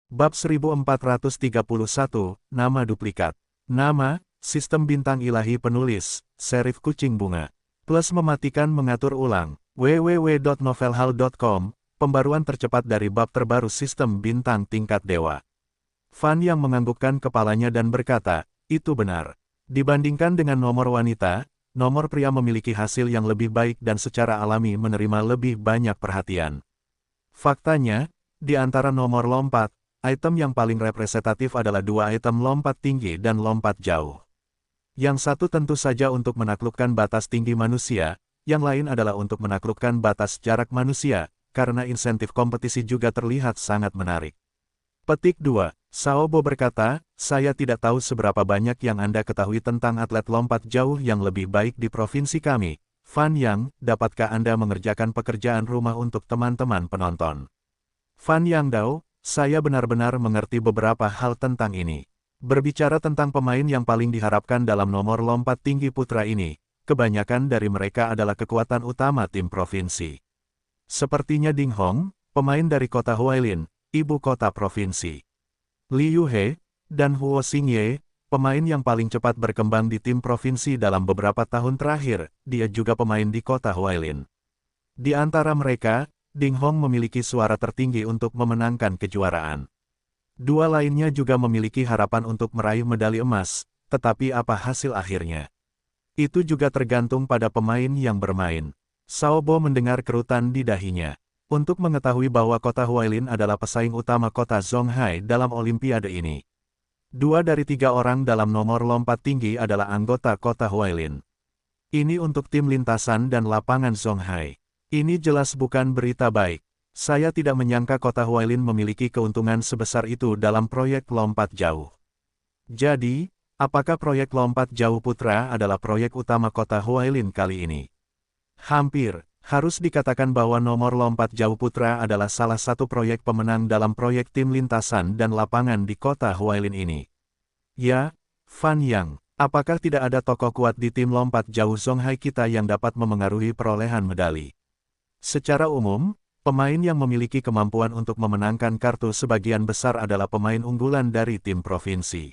Bab 1431, Nama Duplikat. Nama, Sistem Bintang Ilahi Penulis, Serif Kucing Bunga. Plus mematikan mengatur ulang, www.novelhall.com, pembaruan tercepat dari bab terbaru Sistem Bintang Tingkat Dewa. Fan yang menganggukkan kepalanya dan berkata, itu benar. Dibandingkan dengan nomor wanita, nomor pria memiliki hasil yang lebih baik dan secara alami menerima lebih banyak perhatian. Faktanya, di antara nomor lompat, item yang paling representatif adalah dua item lompat tinggi dan lompat jauh. Yang satu tentu saja untuk menaklukkan batas tinggi manusia, yang lain adalah untuk menaklukkan batas jarak manusia, karena insentif kompetisi juga terlihat sangat menarik. Petik 2. Saobo berkata, saya tidak tahu seberapa banyak yang Anda ketahui tentang atlet lompat jauh yang lebih baik di provinsi kami. Fan Yang, dapatkah Anda mengerjakan pekerjaan rumah untuk teman-teman penonton? Fan Yang Dao, saya benar-benar mengerti beberapa hal tentang ini. Berbicara tentang pemain yang paling diharapkan dalam nomor lompat tinggi putra ini, kebanyakan dari mereka adalah kekuatan utama tim provinsi. Sepertinya Ding Hong, pemain dari kota Huailin, ibu kota provinsi. Li Yuhe, dan Huo Xingye, pemain yang paling cepat berkembang di tim provinsi dalam beberapa tahun terakhir, dia juga pemain di kota Huailin. Di antara mereka, Ding Hong memiliki suara tertinggi untuk memenangkan kejuaraan. Dua lainnya juga memiliki harapan untuk meraih medali emas, tetapi apa hasil akhirnya? Itu juga tergantung pada pemain yang bermain. Saobo mendengar kerutan di dahinya. Untuk mengetahui bahwa kota Huailin adalah pesaing utama kota Zonghai dalam Olimpiade ini. 2 dari 3 orang dalam nomor lompat tinggi adalah anggota kota Huailin. Ini untuk tim lintasan dan lapangan Zonghai. Ini jelas bukan berita baik. Saya tidak menyangka kota Huailin memiliki keuntungan sebesar itu dalam proyek lompat jauh. Jadi, apakah proyek lompat jauh putra adalah proyek utama kota Huailin kali ini? Hampir, harus dikatakan bahwa nomor lompat jauh putra adalah salah satu proyek pemenang dalam proyek tim lintasan dan lapangan di kota Huailin ini. Ya, Fan Yang, apakah tidak ada tokoh kuat di tim lompat jauh Zonghai kita yang dapat memengaruhi perolehan medali? Secara umum, pemain yang memiliki kemampuan untuk memenangkan kartu sebagian besar adalah pemain unggulan dari tim provinsi.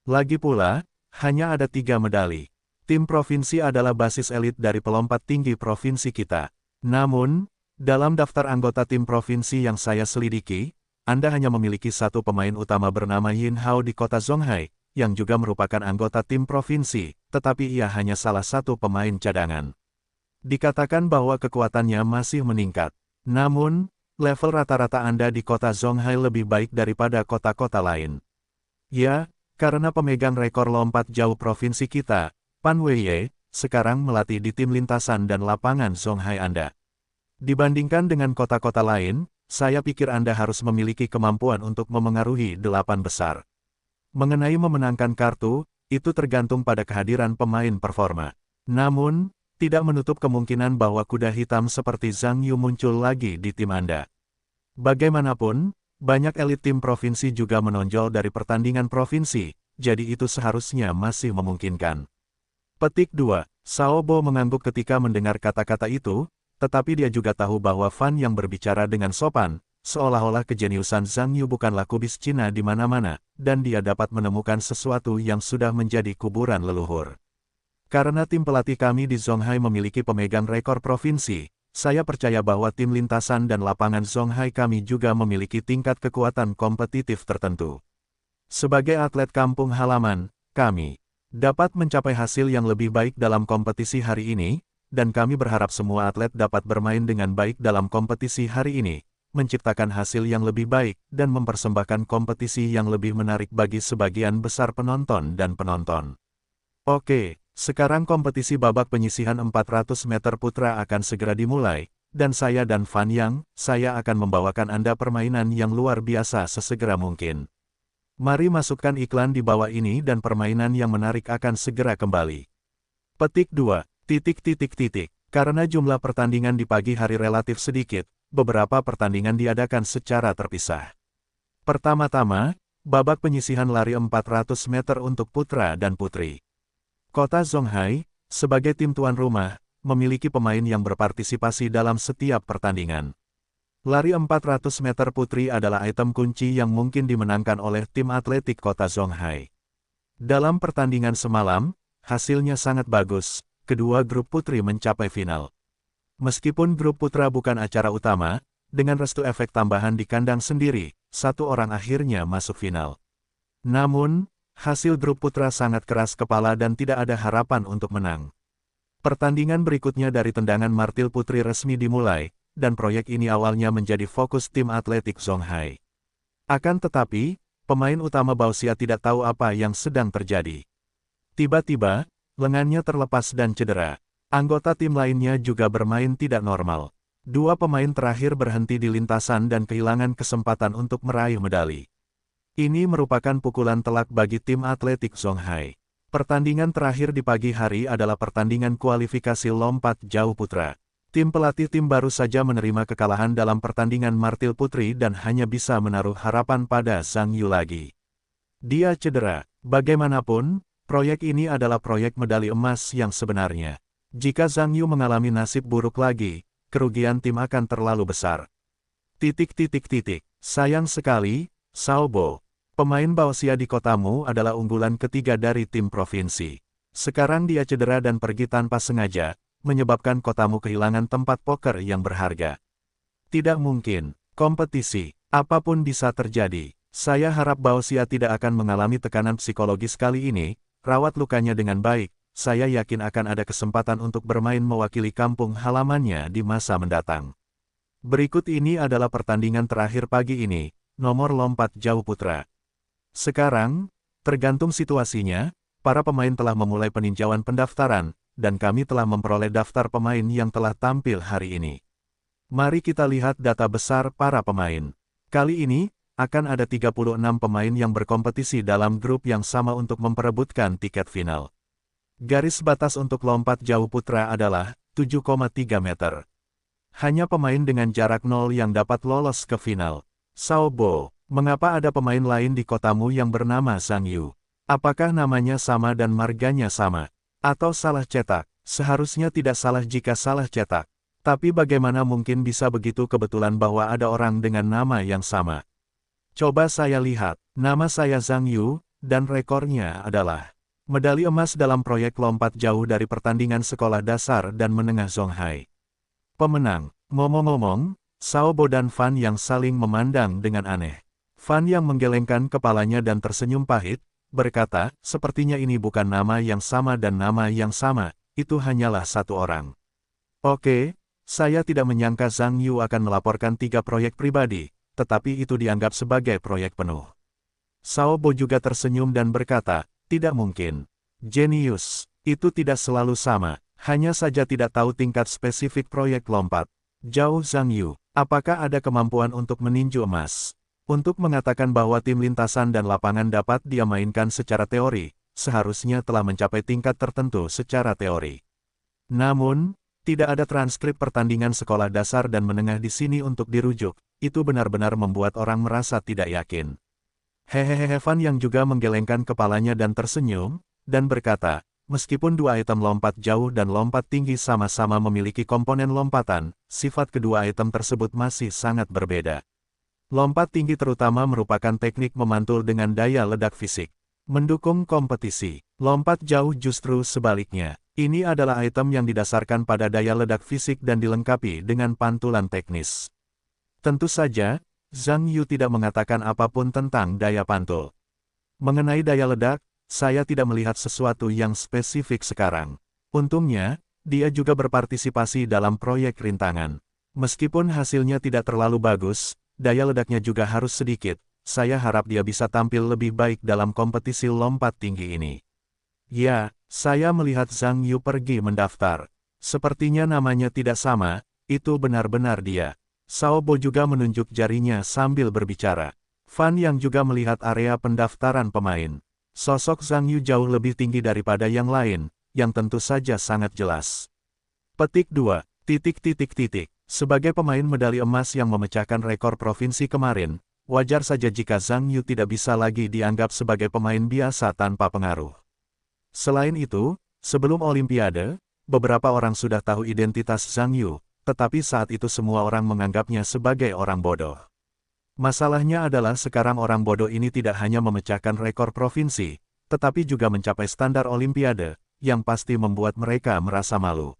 Lagi pula, hanya ada 3 medali. Tim provinsi adalah basis elit dari pelompat tinggi provinsi kita. Namun, dalam daftar anggota tim provinsi yang saya selidiki, Anda hanya memiliki satu pemain utama bernama Yin Hao di kota Zonghai, yang juga merupakan anggota tim provinsi, tetapi ia hanya salah satu pemain cadangan. Dikatakan bahwa kekuatannya masih meningkat. Namun, level rata-rata Anda di kota Zonghai lebih baik daripada kota-kota lain. Ya, karena pemegang rekor lompat jauh provinsi kita, Pan Weiye, sekarang melatih di tim lintasan dan lapangan Zonghai Anda. Dibandingkan dengan kota-kota lain, saya pikir Anda harus memiliki kemampuan untuk memengaruhi 8 besar. Mengenai memenangkan kartu, itu tergantung pada kehadiran pemain performa. Namun, tidak menutup kemungkinan bahwa kuda hitam seperti Zhang Yu muncul lagi di tim Anda. Bagaimanapun, banyak elit tim provinsi juga menonjol dari pertandingan provinsi, jadi itu seharusnya masih memungkinkan. Petik 2. Saobo mengangguk ketika mendengar kata-kata itu, tetapi dia juga tahu bahwa Fan yang berbicara dengan sopan, seolah-olah kejeniusan Zhang Yu bukanlah kubis Cina di mana-mana, dan dia dapat menemukan sesuatu yang sudah menjadi kuburan leluhur. Karena tim pelatih kami di Zonghai memiliki pemegang rekor provinsi, saya percaya bahwa tim lintasan dan lapangan Zonghai kami juga memiliki tingkat kekuatan kompetitif tertentu. Sebagai atlet kampung halaman, kami dapat mencapai hasil yang lebih baik dalam kompetisi hari ini, dan kami berharap semua atlet dapat bermain dengan baik dalam kompetisi hari ini, menciptakan hasil yang lebih baik, dan mempersembahkan kompetisi yang lebih menarik bagi sebagian besar penonton dan penonton. Oke. Sekarang kompetisi babak penyisihan 400 meter putra akan segera dimulai, dan saya dan Fan Yang, saya akan membawakan Anda permainan yang luar biasa sesegera mungkin. Mari masukkan iklan di bawah ini dan permainan yang menarik akan segera kembali. Petik 2. Karena jumlah pertandingan di pagi hari relatif sedikit, beberapa pertandingan diadakan secara terpisah. Pertama-tama, babak penyisihan lari 400 meter untuk putra dan putri. Kota Zonghai, sebagai tim tuan rumah, memiliki pemain yang berpartisipasi dalam setiap pertandingan. Lari 400 meter putri adalah item kunci yang mungkin dimenangkan oleh tim atletik kota Zhonghai. Dalam pertandingan semalam, hasilnya sangat bagus, kedua grup putri mencapai final. Meskipun grup putra bukan acara utama, dengan restu efek tambahan di kandang sendiri, satu orang akhirnya masuk final. Namun, hasil grup putra sangat keras kepala dan tidak ada harapan untuk menang. Pertandingan berikutnya dari tendangan martil putri resmi dimulai, dan proyek ini awalnya menjadi fokus tim atletik Zhonghai. Akan tetapi, pemain utama Baoxia tidak tahu apa yang sedang terjadi. Tiba-tiba, lengannya terlepas dan cedera. Anggota tim lainnya juga bermain tidak normal. Dua pemain terakhir berhenti di lintasan dan kehilangan kesempatan untuk meraih medali. Ini merupakan pukulan telak bagi tim atletik Zhonghai. Pertandingan terakhir di pagi hari adalah pertandingan kualifikasi lompat jauh putra. Tim pelatih tim baru saja menerima kekalahan dalam pertandingan martil putri dan hanya bisa menaruh harapan pada Zhang Yu lagi. Dia cedera. Bagaimanapun, proyek ini adalah proyek medali emas yang sebenarnya. Jika Zhang Yu mengalami nasib buruk lagi, kerugian tim akan terlalu besar. Sayang sekali, Xiao Bo. Pemain Baoxia di kotamu adalah unggulan ketiga dari tim provinsi. Sekarang dia cedera dan pergi tanpa sengaja, menyebabkan kotamu kehilangan tempat poker yang berharga. Tidak mungkin, kompetisi, apapun bisa terjadi. Saya harap Baoxia tidak akan mengalami tekanan psikologis kali ini, rawat lukanya dengan baik, saya yakin akan ada kesempatan untuk bermain mewakili kampung halamannya di masa mendatang. Berikut ini adalah pertandingan terakhir pagi ini, nomor lompat jauh putra. Sekarang, tergantung situasinya, para pemain telah memulai peninjauan pendaftaran, dan kami telah memperoleh daftar pemain yang telah tampil hari ini. Mari kita lihat data besar para pemain. Kali ini, akan ada 36 pemain yang berkompetisi dalam grup yang sama untuk memperebutkan tiket final. Garis batas untuk lompat jauh putra adalah 7,3 meter. Hanya pemain dengan jarak 0 yang dapat lolos ke final. Xiao Bo. Mengapa ada pemain lain di kotamu yang bernama Zhang Yu? Apakah namanya sama dan marganya sama? Atau salah cetak? Seharusnya tidak salah jika salah cetak. Tapi bagaimana mungkin bisa begitu kebetulan bahwa ada orang dengan nama yang sama? Coba saya lihat, nama saya Zhang Yu, dan rekornya adalah medali emas dalam proyek lompat jauh dari pertandingan sekolah dasar dan menengah Zhonghai. Pemenang, ngomong-ngomong, Xiao Bo dan Fan yang saling memandang dengan aneh. Fan yang menggelengkan kepalanya dan tersenyum pahit, berkata, sepertinya ini bukan nama yang sama dan nama yang sama, itu hanyalah satu orang. Oke, saya tidak menyangka Zhang Yu akan melaporkan 3 proyek pribadi, tetapi itu dianggap sebagai proyek penuh. Xiao Bo juga tersenyum dan berkata, tidak mungkin. Jenius, itu tidak selalu sama, hanya saja tidak tahu tingkat spesifik proyek lompat. Jauh Zhang Yu, apakah ada kemampuan untuk meninju emas? Untuk mengatakan bahwa tim lintasan dan lapangan dapat dia mainkan secara teori, seharusnya telah mencapai tingkat tertentu secara teori. Namun, tidak ada transkrip pertandingan sekolah dasar dan menengah di sini untuk dirujuk, itu benar-benar membuat orang merasa tidak yakin. Hehehe. Fan yang juga menggelengkan kepalanya dan tersenyum, dan berkata, meskipun dua item lompat jauh dan lompat tinggi sama-sama memiliki komponen lompatan, sifat kedua item tersebut masih sangat berbeda. Lompat tinggi terutama merupakan teknik memantul dengan daya ledak fisik. Mendukung kompetisi. Lompat jauh justru sebaliknya. Ini adalah item yang didasarkan pada daya ledak fisik dan dilengkapi dengan pantulan teknis. Tentu saja, Zhang Yu tidak mengatakan apapun tentang daya pantul. Mengenai daya ledak, saya tidak melihat sesuatu yang spesifik sekarang. Untungnya, dia juga berpartisipasi dalam proyek rintangan. Meskipun hasilnya tidak terlalu bagus, daya ledaknya juga harus sedikit. Saya harap dia bisa tampil lebih baik dalam kompetisi lompat tinggi ini. Ya, saya melihat Zhang Yu pergi mendaftar. Sepertinya namanya tidak sama, itu benar-benar dia. Xiao Bo juga menunjuk jarinya sambil berbicara. Fan yang juga melihat area pendaftaran pemain. Sosok Zhang Yu jauh lebih tinggi daripada yang lain, yang tentu saja sangat jelas. Petik 2. Sebagai pemain medali emas yang memecahkan rekor provinsi kemarin, wajar saja jika Zhang Yu tidak bisa lagi dianggap sebagai pemain biasa tanpa pengaruh. Selain itu, sebelum Olimpiade, beberapa orang sudah tahu identitas Zhang Yu, tetapi saat itu semua orang menganggapnya sebagai orang bodoh. Masalahnya adalah sekarang orang bodoh ini tidak hanya memecahkan rekor provinsi, tetapi juga mencapai standar Olimpiade, yang pasti membuat mereka merasa malu.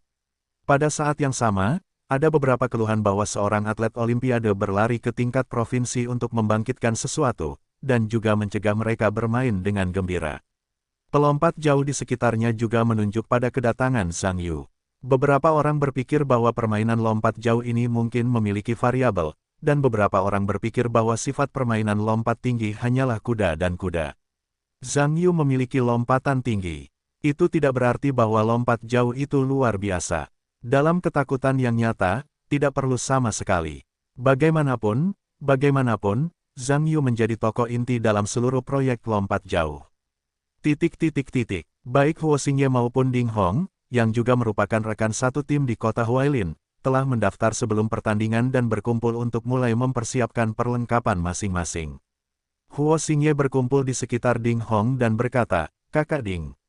Pada saat yang sama, ada beberapa keluhan bahwa seorang atlet Olimpiade berlari ke tingkat provinsi untuk membangkitkan sesuatu, dan juga mencegah mereka bermain dengan gembira. Pelompat jauh di sekitarnya juga menunjuk pada kedatangan Zhang Yu. Beberapa orang berpikir bahwa permainan lompat jauh ini mungkin memiliki variabel, dan beberapa orang berpikir bahwa sifat permainan lompat tinggi hanyalah kuda dan kuda. Zhang Yu memiliki lompatan tinggi. Itu tidak berarti bahwa lompat jauh itu luar biasa. Dalam ketakutan yang nyata, tidak perlu sama sekali. Bagaimanapun, Zhang Yu menjadi tokoh inti dalam seluruh proyek lompat jauh. Baik Huo Xingye maupun Ding Hong, yang juga merupakan rekan satu tim di kota Huailin, telah mendaftar sebelum pertandingan dan berkumpul untuk mulai mempersiapkan perlengkapan masing-masing. Huo Xingye berkumpul di sekitar Ding Hong dan berkata, "Kakak Ding.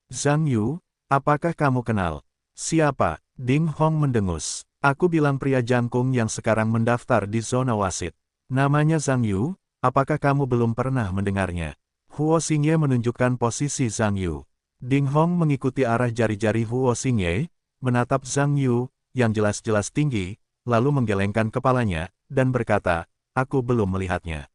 Zhang Yu, apakah kamu kenal?" "Siapa?" Ding Hong mendengus. "Aku bilang pria jangkung yang sekarang mendaftar di zona wasit. Namanya Zhang Yu, apakah kamu belum pernah mendengarnya?" Huo Xingye menunjukkan posisi Zhang Yu. Ding Hong mengikuti arah jari-jari Huo Xingye, menatap Zhang Yu, yang jelas-jelas tinggi, lalu menggelengkan kepalanya, dan berkata, "Aku belum melihatnya."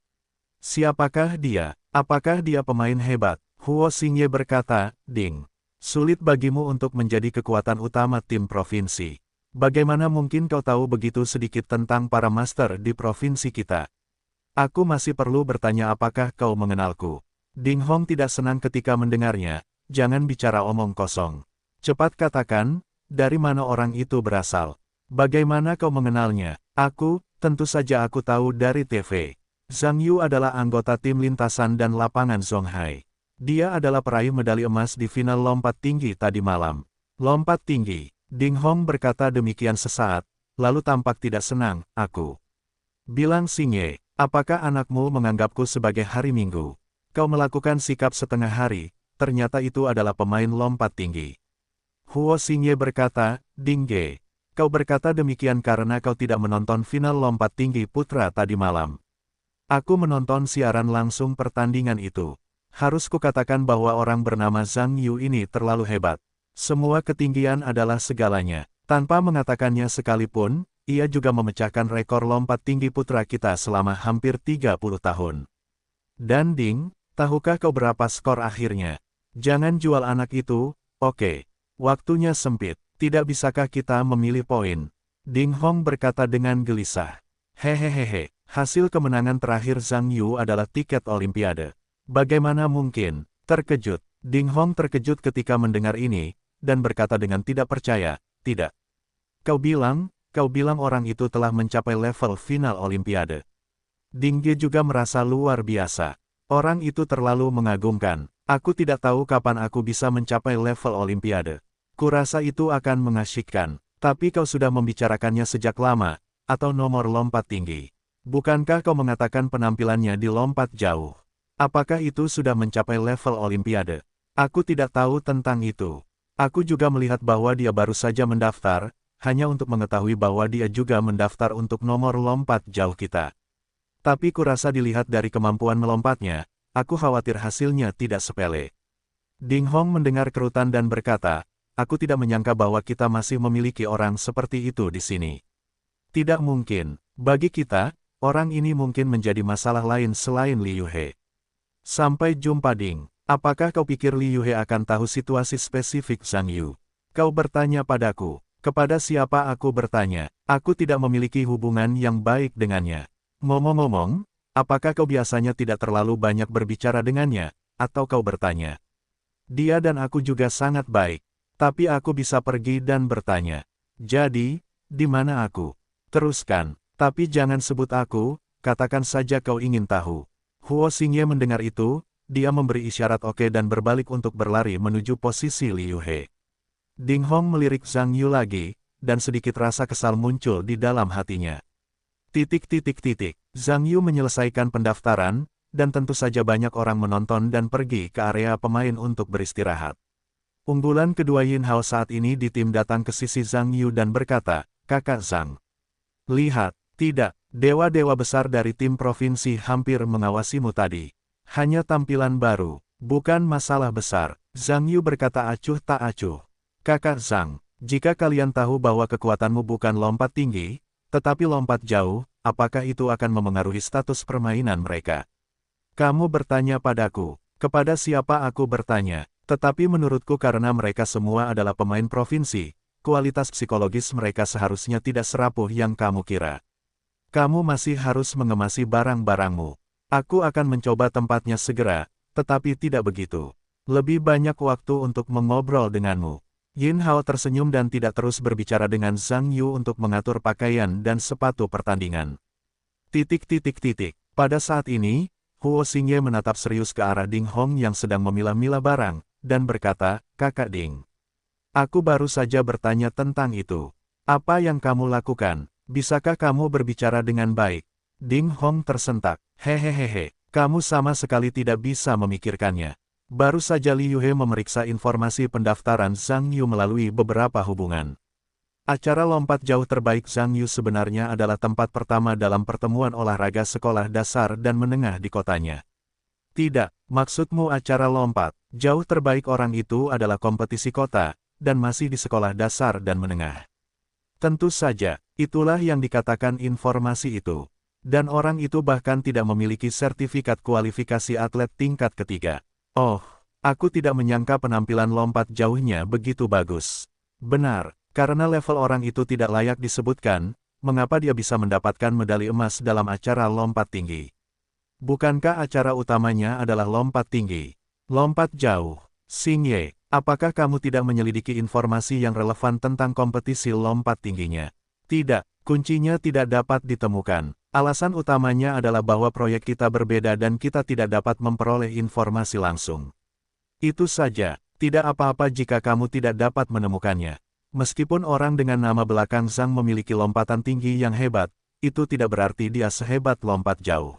"Siapakah dia? Apakah dia pemain hebat?" Huo Xingye berkata, "Ding. Sulit bagimu untuk menjadi kekuatan utama tim provinsi. Bagaimana mungkin kau tahu begitu sedikit tentang para master di provinsi kita? Aku masih perlu bertanya apakah kau mengenalku." Ding Hong tidak senang ketika mendengarnya. "Jangan bicara omong kosong. Cepat katakan, dari mana orang itu berasal? Bagaimana kau mengenalnya?" Tentu saja aku tahu dari TV. Zhang Yu adalah anggota tim lintasan dan lapangan Zonghai. Dia adalah peraih medali emas di final lompat tinggi tadi malam." "Lompat tinggi?" Ding Hong berkata demikian sesaat, lalu tampak tidak senang. "Aku bilang Xingye, apakah anakmu menganggapku sebagai hari Minggu? Kau melakukan sikap setengah hari, ternyata itu adalah pemain lompat tinggi." Huo Xingye berkata, "Ding Ge, kau berkata demikian karena kau tidak menonton final lompat tinggi putra tadi malam." "Aku menonton siaran langsung pertandingan itu. Harus kukatakan bahwa orang bernama Zhang Yu ini terlalu hebat. Semua ketinggian adalah segalanya. Tanpa mengatakannya sekalipun, ia juga memecahkan rekor lompat tinggi putra kita selama hampir 30 tahun. Dan Ding, tahukah kau berapa skor akhirnya? Jangan jual anak itu, oke? Waktunya sempit. Tidak bisakah kita memilih poin?" Ding Hong berkata dengan gelisah. "Hehehehe, hasil kemenangan terakhir Zhang Yu adalah tiket Olimpiade. Bagaimana mungkin?" Terkejut. Ding Hong terkejut ketika mendengar ini, dan berkata dengan tidak percaya, "Tidak. Kau bilang orang itu telah mencapai level final Olimpiade." Ding Ge juga merasa luar biasa. "Orang itu terlalu mengagumkan. Aku tidak tahu kapan aku bisa mencapai level Olimpiade. Kurasa itu akan mengasyikkan. Tapi kau sudah membicarakannya sejak lama, atau nomor lompat tinggi. Bukankah kau mengatakan penampilannya di lompat jauh? Apakah itu sudah mencapai level Olimpiade?" "Aku tidak tahu tentang itu. Aku juga melihat bahwa dia baru saja mendaftar, hanya untuk mengetahui bahwa dia juga mendaftar untuk nomor lompat jauh kita. Tapi kurasa dilihat dari kemampuan melompatnya, aku khawatir hasilnya tidak sepele." Ding Hong mendengar kerutan dan berkata, "Aku tidak menyangka bahwa kita masih memiliki orang seperti itu di sini. Tidak mungkin. Bagi kita, orang ini mungkin menjadi masalah lain selain Li Yuhe." "Sampai jumpa Ding. Apakah kau pikir Li Yuhe akan tahu situasi spesifik Zhang Yu? Kau bertanya padaku. Kepada siapa aku bertanya? Aku tidak memiliki hubungan yang baik dengannya. Ngomong-ngomong, apakah kau biasanya tidak terlalu banyak berbicara dengannya, atau kau bertanya? Dia dan aku juga sangat baik, tapi aku bisa pergi dan bertanya. Jadi, di mana aku? Teruskan, tapi jangan sebut aku, katakan saja kau ingin tahu." Huo Xingye mendengar itu, dia memberi isyarat oke dan berbalik untuk berlari menuju posisi Li Yuhe. Ding Hong melirik Zhang Yu lagi, dan sedikit rasa kesal muncul di dalam hatinya. Zhang Yu menyelesaikan pendaftaran, dan tentu saja banyak orang menonton dan pergi ke area pemain untuk beristirahat. Unggulan kedua Yin Hao saat ini di tim datang ke sisi Zhang Yu dan berkata, Kakak Zhang. Lihat, tidak, dewa-dewa besar dari tim provinsi hampir mengawasimu tadi. Hanya tampilan baru, bukan masalah besar. Zhang Yu berkata acuh tak acuh. Kakak Zhang, jika kalian tahu bahwa kekuatanmu bukan lompat tinggi, tetapi lompat jauh, apakah itu akan memengaruhi status permainan mereka? Kamu bertanya padaku, kepada siapa aku bertanya? Tetapi menurutku karena mereka semua adalah pemain provinsi, kualitas psikologis mereka seharusnya tidak serapuh yang kamu kira. Kamu masih harus mengemasi barang-barangmu. Aku akan mencoba tempatnya segera, tetapi tidak begitu. Lebih banyak waktu untuk mengobrol denganmu. Yin Hao tersenyum dan tidak terus berbicara dengan Zhang Yu untuk mengatur pakaian dan sepatu pertandingan. Pada saat ini, Huo Xingye menatap serius ke arah Ding Hong yang sedang memilah-milah barang, dan berkata, Kakak Ding. Aku baru saja bertanya tentang itu. Apa yang kamu lakukan? Bisakah kamu berbicara dengan baik? Ding Hong tersentak. Hehehehe, kamu sama sekali tidak bisa memikirkannya. Baru saja Li Yuhe memeriksa informasi pendaftaran Zhang Yu melalui beberapa hubungan. Acara lompat jauh terbaik Zhang Yu sebenarnya adalah tempat pertama dalam pertemuan olahraga sekolah dasar dan menengah di kotanya. Tidak, maksudmu acara lompat jauh terbaik orang itu adalah kompetisi kota, dan masih di sekolah dasar dan menengah. Tentu saja, itulah yang dikatakan informasi itu. Dan orang itu bahkan tidak memiliki sertifikat kualifikasi atlet tingkat ketiga. Oh, aku tidak menyangka penampilan lompat jauhnya begitu bagus. Benar, karena level orang itu tidak layak disebutkan, mengapa dia bisa mendapatkan medali emas dalam acara lompat tinggi? Bukankah acara utamanya adalah lompat tinggi? Lompat jauh. Xingye, apakah kamu tidak menyelidiki informasi yang relevan tentang kompetisi lompat tingginya? Tidak, kuncinya tidak dapat ditemukan. Alasan utamanya adalah bahwa proyek kita berbeda dan kita tidak dapat memperoleh informasi langsung. Itu saja, tidak apa-apa jika kamu tidak dapat menemukannya. Meskipun orang dengan nama belakang Zhang memiliki lompatan tinggi yang hebat, itu tidak berarti dia sehebat lompat jauh.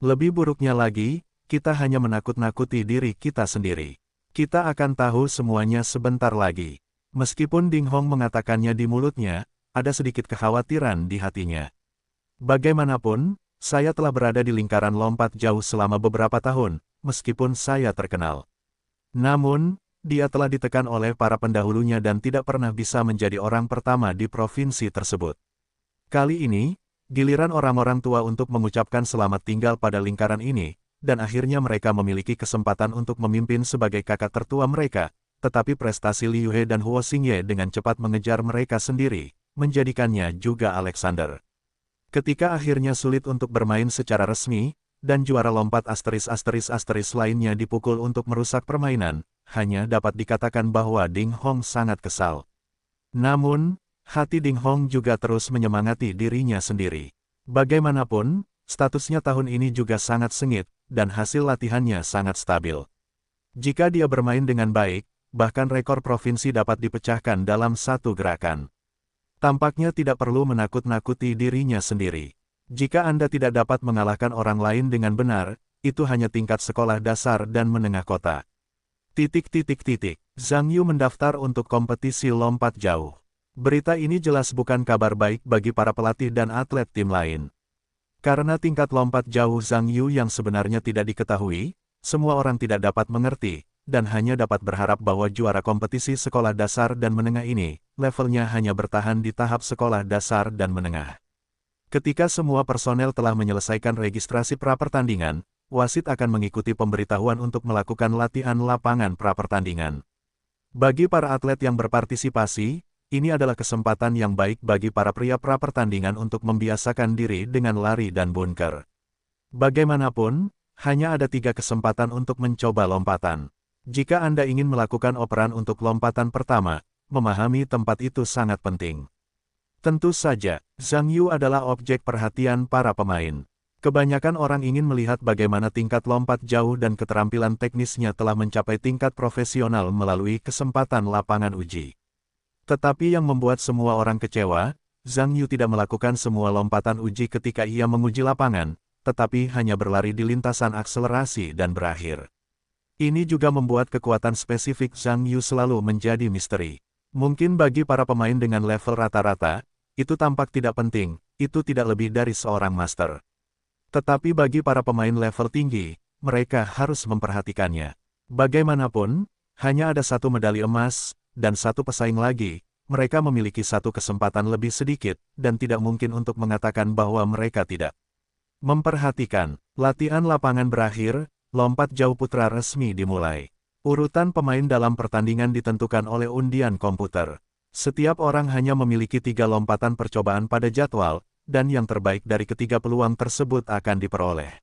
Lebih buruknya lagi, kita hanya menakut-nakuti diri kita sendiri. Kita akan tahu semuanya sebentar lagi. Meskipun Ding Hong mengatakannya di mulutnya, ada sedikit kekhawatiran di hatinya. Bagaimanapun, saya telah berada di lingkaran lompat jauh selama beberapa tahun, meskipun saya terkenal. Namun, dia telah ditekan oleh para pendahulunya dan tidak pernah bisa menjadi orang pertama di provinsi tersebut. Kali ini, giliran orang-orang tua untuk mengucapkan selamat tinggal pada lingkaran ini, dan akhirnya mereka memiliki kesempatan untuk memimpin sebagai kakak tertua mereka, tetapi prestasi Li Yuhe dan Huo Xingye dengan cepat mengejar mereka sendiri, menjadikannya juga Alexander. Ketika akhirnya sulit untuk bermain secara resmi, dan juara lompat **** lainnya dipukul untuk merusak permainan, hanya dapat dikatakan bahwa Ding Hong sangat kesal. Namun, hati Ding Hong juga terus menyemangati dirinya sendiri. Bagaimanapun, statusnya tahun ini juga sangat sengit, dan hasil latihannya sangat stabil. Jika dia bermain dengan baik, bahkan rekor provinsi dapat dipecahkan dalam satu gerakan. Tampaknya tidak perlu menakut-nakuti dirinya sendiri. Jika Anda tidak dapat mengalahkan orang lain dengan benar, itu hanya tingkat sekolah dasar dan menengah kota. Zhang Yu mendaftar untuk kompetisi lompat jauh. Berita ini jelas bukan kabar baik bagi para pelatih dan atlet tim lain. Karena tingkat lompat jauh Zhang Yu yang sebenarnya tidak diketahui, semua orang tidak dapat mengerti, dan hanya dapat berharap bahwa juara kompetisi sekolah dasar dan menengah ini, levelnya hanya bertahan di tahap sekolah dasar dan menengah. Ketika semua personel telah menyelesaikan registrasi pra-pertandingan, wasit akan mengikuti pemberitahuan untuk melakukan latihan lapangan pra-pertandingan. Bagi para atlet yang berpartisipasi, ini adalah kesempatan yang baik bagi para pria pra-pertandingan untuk membiasakan diri dengan lari dan bunker. Bagaimanapun, hanya ada 3 kesempatan untuk mencoba lompatan. Jika Anda ingin melakukan operan untuk lompatan pertama, memahami tempat itu sangat penting. Tentu saja, Zhang Yu adalah objek perhatian para pemain. Kebanyakan orang ingin melihat bagaimana tingkat lompat jauh dan keterampilan teknisnya telah mencapai tingkat profesional melalui kesempatan lapangan uji. Tetapi yang membuat semua orang kecewa, Zhang Yu tidak melakukan semua lompatan uji ketika ia menguji lapangan, tetapi hanya berlari di lintasan akselerasi dan berakhir. Ini juga membuat kekuatan spesifik Zhang Yu selalu menjadi misteri. Mungkin bagi para pemain dengan level rata-rata, itu tampak tidak penting, itu tidak lebih dari seorang master. Tetapi bagi para pemain level tinggi, mereka harus memperhatikannya. Bagaimanapun, hanya ada satu medali emas, dan satu pesaing lagi, mereka memiliki satu kesempatan lebih sedikit, dan tidak mungkin untuk mengatakan bahwa mereka tidak memperhatikan. Latihan lapangan berakhir, lompat jauh putra resmi dimulai. Urutan pemain dalam pertandingan ditentukan oleh undian komputer. Setiap orang hanya memiliki 3 lompatan percobaan pada jadwal, dan yang terbaik dari ketiga peluang tersebut akan diperoleh.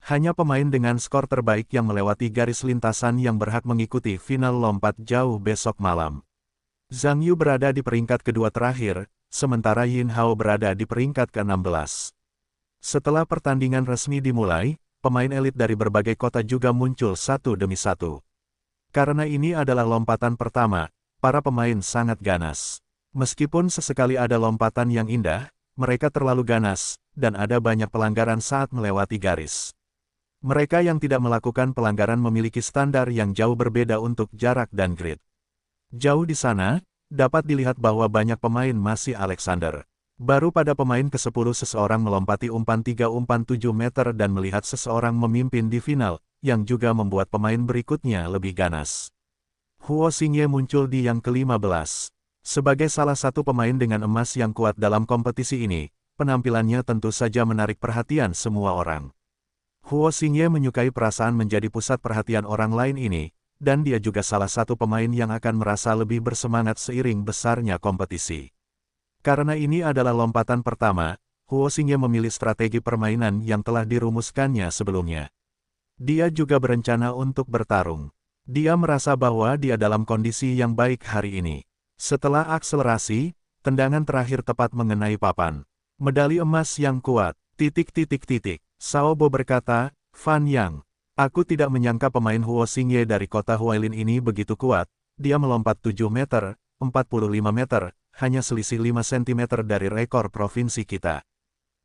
Hanya pemain dengan skor terbaik yang melewati garis lintasan yang berhak mengikuti final lompat jauh besok malam. Zhang Yu berada di peringkat kedua terakhir, sementara Yin Hao berada di peringkat ke-16. Setelah pertandingan resmi dimulai, pemain elit dari berbagai kota juga muncul satu demi satu. Karena ini adalah lompatan pertama, para pemain sangat ganas. Meskipun sesekali ada lompatan yang indah, mereka terlalu ganas, dan ada banyak pelanggaran saat melewati garis. Mereka yang tidak melakukan pelanggaran memiliki standar yang jauh berbeda untuk jarak dan grid. Jauh di sana, dapat dilihat bahwa banyak pemain masih Alexander. Baru pada pemain ke-10 seseorang melompati umpan 3 umpan 7 meter dan melihat seseorang memimpin di final, yang juga membuat pemain berikutnya lebih ganas. Huo Xingye muncul di yang ke-15. Sebagai salah satu pemain dengan emas yang kuat dalam kompetisi ini, penampilannya tentu saja menarik perhatian semua orang. Huo Xingye menyukai perasaan menjadi pusat perhatian orang lain ini, dan dia juga salah satu pemain yang akan merasa lebih bersemangat seiring besarnya kompetisi. Karena ini adalah lompatan pertama, Huo Xingye memilih strategi permainan yang telah dirumuskannya sebelumnya. Dia juga berencana untuk bertarung. Dia merasa bahwa dia dalam kondisi yang baik hari ini. Setelah akselerasi, tendangan terakhir tepat mengenai papan. Medali emas yang kuat, ... Sao Bo berkata, Fan Yang, aku tidak menyangka pemain Huo Xingye dari kota Huailin ini begitu kuat, dia melompat 7 meter, 45 meter, hanya selisih 5 cm dari rekor provinsi kita.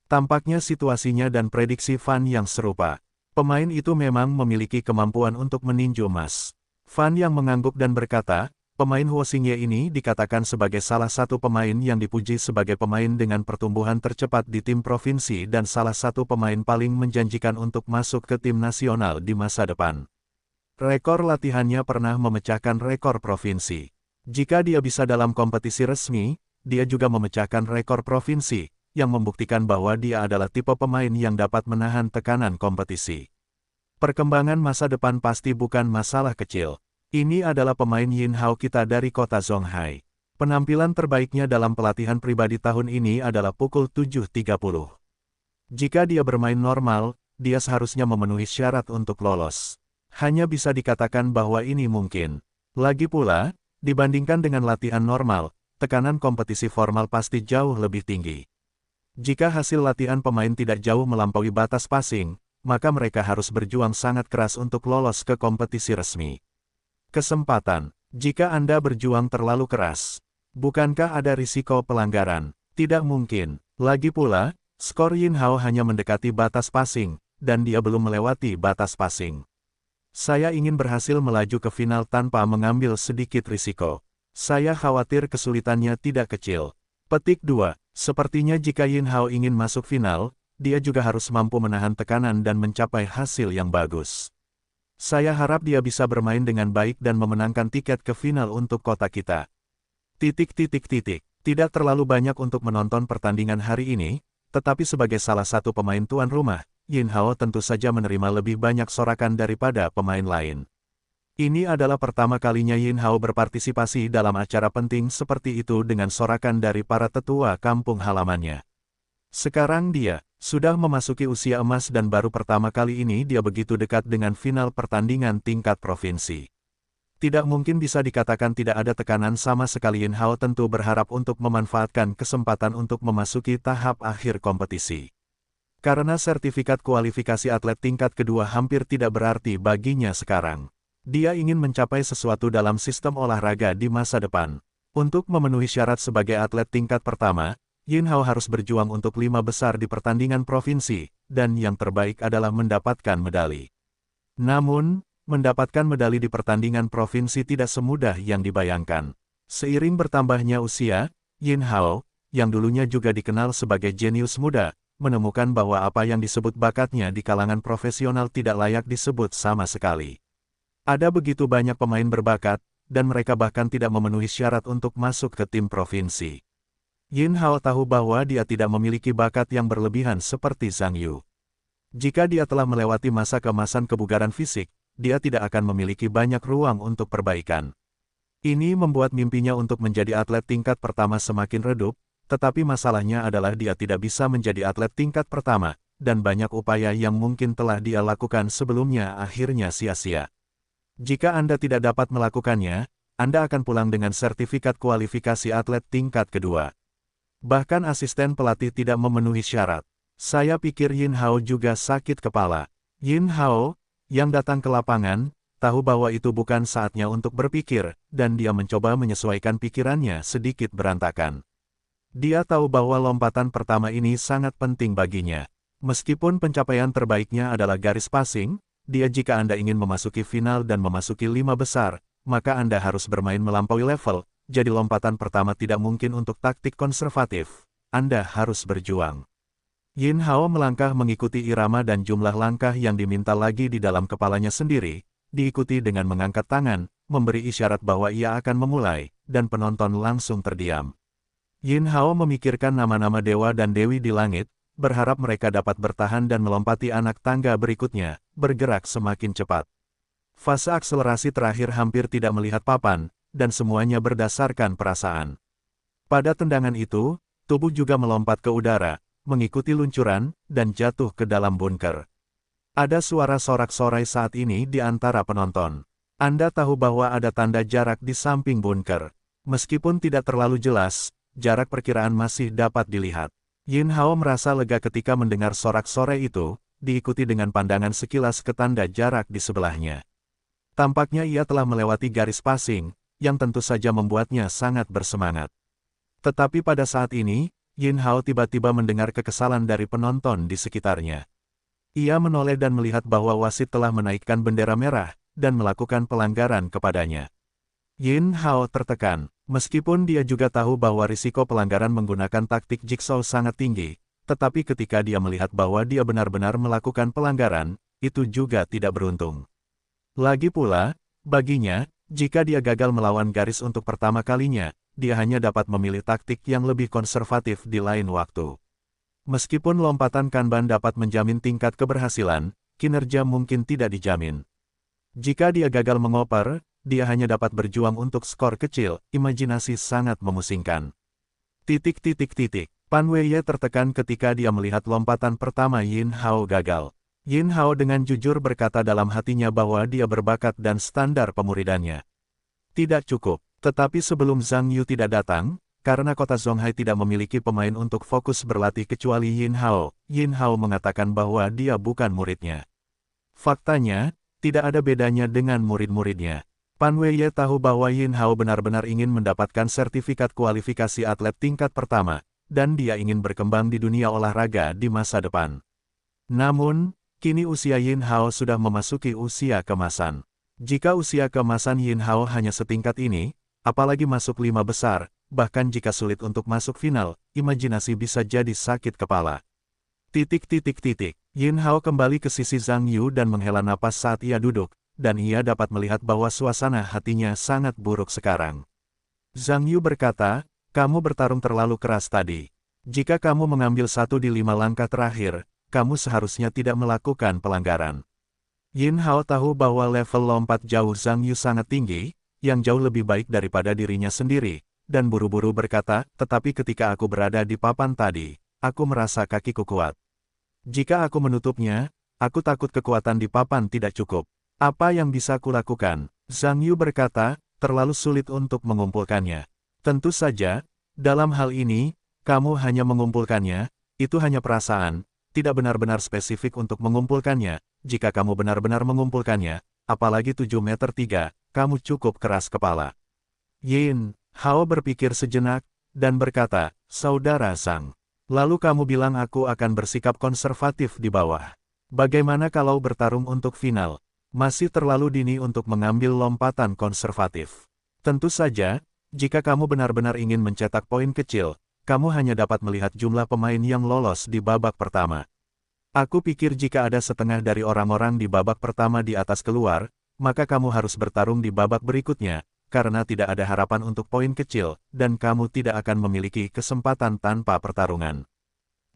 Tampaknya situasinya dan prediksi Fan Yang serupa. Pemain itu memang memiliki kemampuan untuk meninju emas. Fan Yang mengangguk dan berkata, pemain Huo Xingye ini dikatakan sebagai salah satu pemain yang dipuji sebagai pemain dengan pertumbuhan tercepat di tim provinsi dan salah satu pemain paling menjanjikan untuk masuk ke tim nasional di masa depan. Rekor latihannya pernah memecahkan rekor provinsi. Jika dia bisa dalam kompetisi resmi, dia juga memecahkan rekor provinsi, yang membuktikan bahwa dia adalah tipe pemain yang dapat menahan tekanan kompetisi. Perkembangan masa depan pasti bukan masalah kecil. Ini adalah pemain Yin Hao kita dari kota Zonghai. Penampilan terbaiknya dalam pelatihan pribadi tahun ini adalah pukul 7.30. Jika dia bermain normal, dia seharusnya memenuhi syarat untuk lolos. Hanya bisa dikatakan bahwa ini mungkin. Lagi pula, dibandingkan dengan latihan normal, tekanan kompetisi formal pasti jauh lebih tinggi. Jika hasil latihan pemain tidak jauh melampaui batas passing, maka mereka harus berjuang sangat keras untuk lolos ke kompetisi resmi. Kesempatan. Jika Anda berjuang terlalu keras, bukankah ada risiko pelanggaran? Tidak mungkin. Lagi pula, skor Yin Hao hanya mendekati batas passing, dan dia belum melewati batas passing. Saya ingin berhasil melaju ke final tanpa mengambil sedikit risiko. Saya khawatir kesulitannya tidak kecil. Petik 2. Sepertinya jika Yin Hao ingin masuk final, dia juga harus mampu menahan tekanan dan mencapai hasil yang bagus. Saya harap dia bisa bermain dengan baik dan memenangkan tiket ke final untuk kota kita. ... Tidak terlalu banyak untuk menonton pertandingan hari ini, tetapi sebagai salah satu pemain tuan rumah, Yin Hao tentu saja menerima lebih banyak sorakan daripada pemain lain. Ini adalah pertama kalinya Yin Hao berpartisipasi dalam acara penting seperti itu dengan sorakan dari para tetua kampung halamannya. Sekarang dia sudah memasuki usia emas dan baru pertama kali ini dia begitu dekat dengan final pertandingan tingkat provinsi. Tidak mungkin bisa dikatakan tidak ada tekanan sama sekali. Yin Hao tentu berharap untuk memanfaatkan kesempatan untuk memasuki tahap akhir kompetisi. Karena sertifikat kualifikasi atlet tingkat kedua hampir tidak berarti baginya sekarang. Dia ingin mencapai sesuatu dalam sistem olahraga di masa depan. Untuk memenuhi syarat sebagai atlet tingkat pertama, Yin Hao harus berjuang untuk 5 besar di pertandingan provinsi, dan yang terbaik adalah mendapatkan medali. Namun, mendapatkan medali di pertandingan provinsi tidak semudah yang dibayangkan. Seiring bertambahnya usia, Yin Hao yang dulunya juga dikenal sebagai jenius muda, menemukan bahwa apa yang disebut bakatnya di kalangan profesional tidak layak disebut sama sekali. Ada begitu banyak pemain berbakat, dan mereka bahkan tidak memenuhi syarat untuk masuk ke tim provinsi. Yin Hao tahu bahwa dia tidak memiliki bakat yang berlebihan seperti Zhang Yu. Jika dia telah melewati masa keemasan kebugaran fisik, dia tidak akan memiliki banyak ruang untuk perbaikan. Ini membuat mimpinya untuk menjadi atlet tingkat pertama semakin redup, tetapi masalahnya adalah dia tidak bisa menjadi atlet tingkat pertama, dan banyak upaya yang mungkin telah dia lakukan sebelumnya akhirnya sia-sia. Jika Anda tidak dapat melakukannya, Anda akan pulang dengan sertifikat kualifikasi atlet tingkat kedua. Bahkan asisten pelatih tidak memenuhi syarat. Saya pikir Yin Hao juga sakit kepala. Yin Hao, yang datang ke lapangan, tahu bahwa itu bukan saatnya untuk berpikir, dan dia mencoba menyesuaikan pikirannya sedikit berantakan. Dia tahu bahwa lompatan pertama ini sangat penting baginya. Meskipun pencapaian terbaiknya adalah garis passing, jika Anda ingin memasuki final dan memasuki 5 besar, maka Anda harus bermain melampaui level, jadi lompatan pertama tidak mungkin untuk taktik konservatif. Anda harus berjuang. Yin Hao melangkah mengikuti irama dan jumlah langkah yang diminta lagi di dalam kepalanya sendiri, diikuti dengan mengangkat tangan, memberi isyarat bahwa ia akan memulai, dan penonton langsung terdiam. Yin Hao memikirkan nama-nama dewa dan dewi di langit, berharap mereka dapat bertahan dan melompati anak tangga berikutnya, bergerak semakin cepat. Fase akselerasi terakhir hampir tidak melihat papan, dan semuanya berdasarkan perasaan. Pada tendangan itu, tubuh juga melompat ke udara, mengikuti luncuran, dan jatuh ke dalam bunker. Ada suara sorak-sorai saat ini di antara penonton. Anda tahu bahwa ada tanda jarak di samping bunker. Meskipun tidak terlalu jelas, jarak perkiraan masih dapat dilihat. Yin Hao merasa lega ketika mendengar sorak-sorai itu, diikuti dengan pandangan sekilas ke tanda jarak di sebelahnya. Tampaknya ia telah melewati garis passing, yang tentu saja membuatnya sangat bersemangat. Tetapi pada saat ini, Yin Hao tiba-tiba mendengar kekesalan dari penonton di sekitarnya. Ia menoleh dan melihat bahwa wasit telah menaikkan bendera merah, dan melakukan pelanggaran kepadanya. Yin Hao tertekan, meskipun dia juga tahu bahwa risiko pelanggaran menggunakan taktik jigsaw sangat tinggi, tetapi ketika dia melihat bahwa dia benar-benar melakukan pelanggaran, itu juga tidak beruntung. Lagi pula, baginya, jika dia gagal melawan garis untuk pertama kalinya, dia hanya dapat memilih taktik yang lebih konservatif di lain waktu. Meskipun lompatan Kanban dapat menjamin tingkat keberhasilan, kinerja mungkin tidak dijamin. Jika dia gagal mengoper, dia hanya dapat berjuang untuk skor kecil, imajinasi sangat memusingkan. Pan Weiye tertekan ketika dia melihat lompatan pertama Yin Hao gagal. Yin Hao dengan jujur berkata dalam hatinya bahwa dia berbakat dan standar pemuridannya tidak cukup. Tetapi sebelum Zhang Yu tidak datang, karena kota Zonghai tidak memiliki pemain untuk fokus berlatih kecuali Yin Hao mengatakan bahwa dia bukan muridnya. Faktanya, tidak ada bedanya dengan murid-muridnya. Pan Weiye tahu bahwa Yin Hao benar-benar ingin mendapatkan sertifikat kualifikasi atlet tingkat pertama, dan dia ingin berkembang di dunia olahraga di masa depan. Namun, kini usia Yin Hao sudah memasuki usia keemasan. Jika usia keemasan Yin Hao hanya setingkat ini, apalagi masuk 5 besar, bahkan jika sulit untuk masuk final, imajinasi bisa jadi sakit kepala. Yin Hao kembali ke sisi Zhang Yu dan menghela napas saat ia duduk, dan ia dapat melihat bahwa suasana hatinya sangat buruk sekarang. Zhang Yu berkata, kamu bertarung terlalu keras tadi. Jika kamu mengambil 1 di 5 langkah terakhir, kamu seharusnya tidak melakukan pelanggaran. Yin Hao tahu bahwa level lompat jauh Zhang Yu sangat tinggi, yang jauh lebih baik daripada dirinya sendiri, dan buru-buru berkata, tetapi ketika aku berada di papan tadi, aku merasa kakiku kuat. Jika aku menutupnya, aku takut kekuatan di papan tidak cukup. Apa yang bisa kulakukan? Zhang Yu berkata, terlalu sulit untuk mengumpulkannya. Tentu saja, dalam hal ini, kamu hanya mengumpulkannya, itu hanya perasaan, tidak benar-benar spesifik untuk mengumpulkannya. Jika kamu benar-benar mengumpulkannya, apalagi 7 meter 3, kamu cukup keras kepala. Yin Hao berpikir sejenak, dan berkata, Saudara Zhang, lalu kamu bilang aku akan bersikap konservatif di bawah. Bagaimana kalau bertarung untuk final? Masih terlalu dini untuk mengambil lompatan konservatif. Tentu saja, jika kamu benar-benar ingin mencetak poin kecil, kamu hanya dapat melihat jumlah pemain yang lolos di babak pertama. Aku pikir jika ada setengah dari orang-orang di babak pertama di atas keluar, maka kamu harus bertarung di babak berikutnya, karena tidak ada harapan untuk poin kecil, dan kamu tidak akan memiliki kesempatan tanpa pertarungan.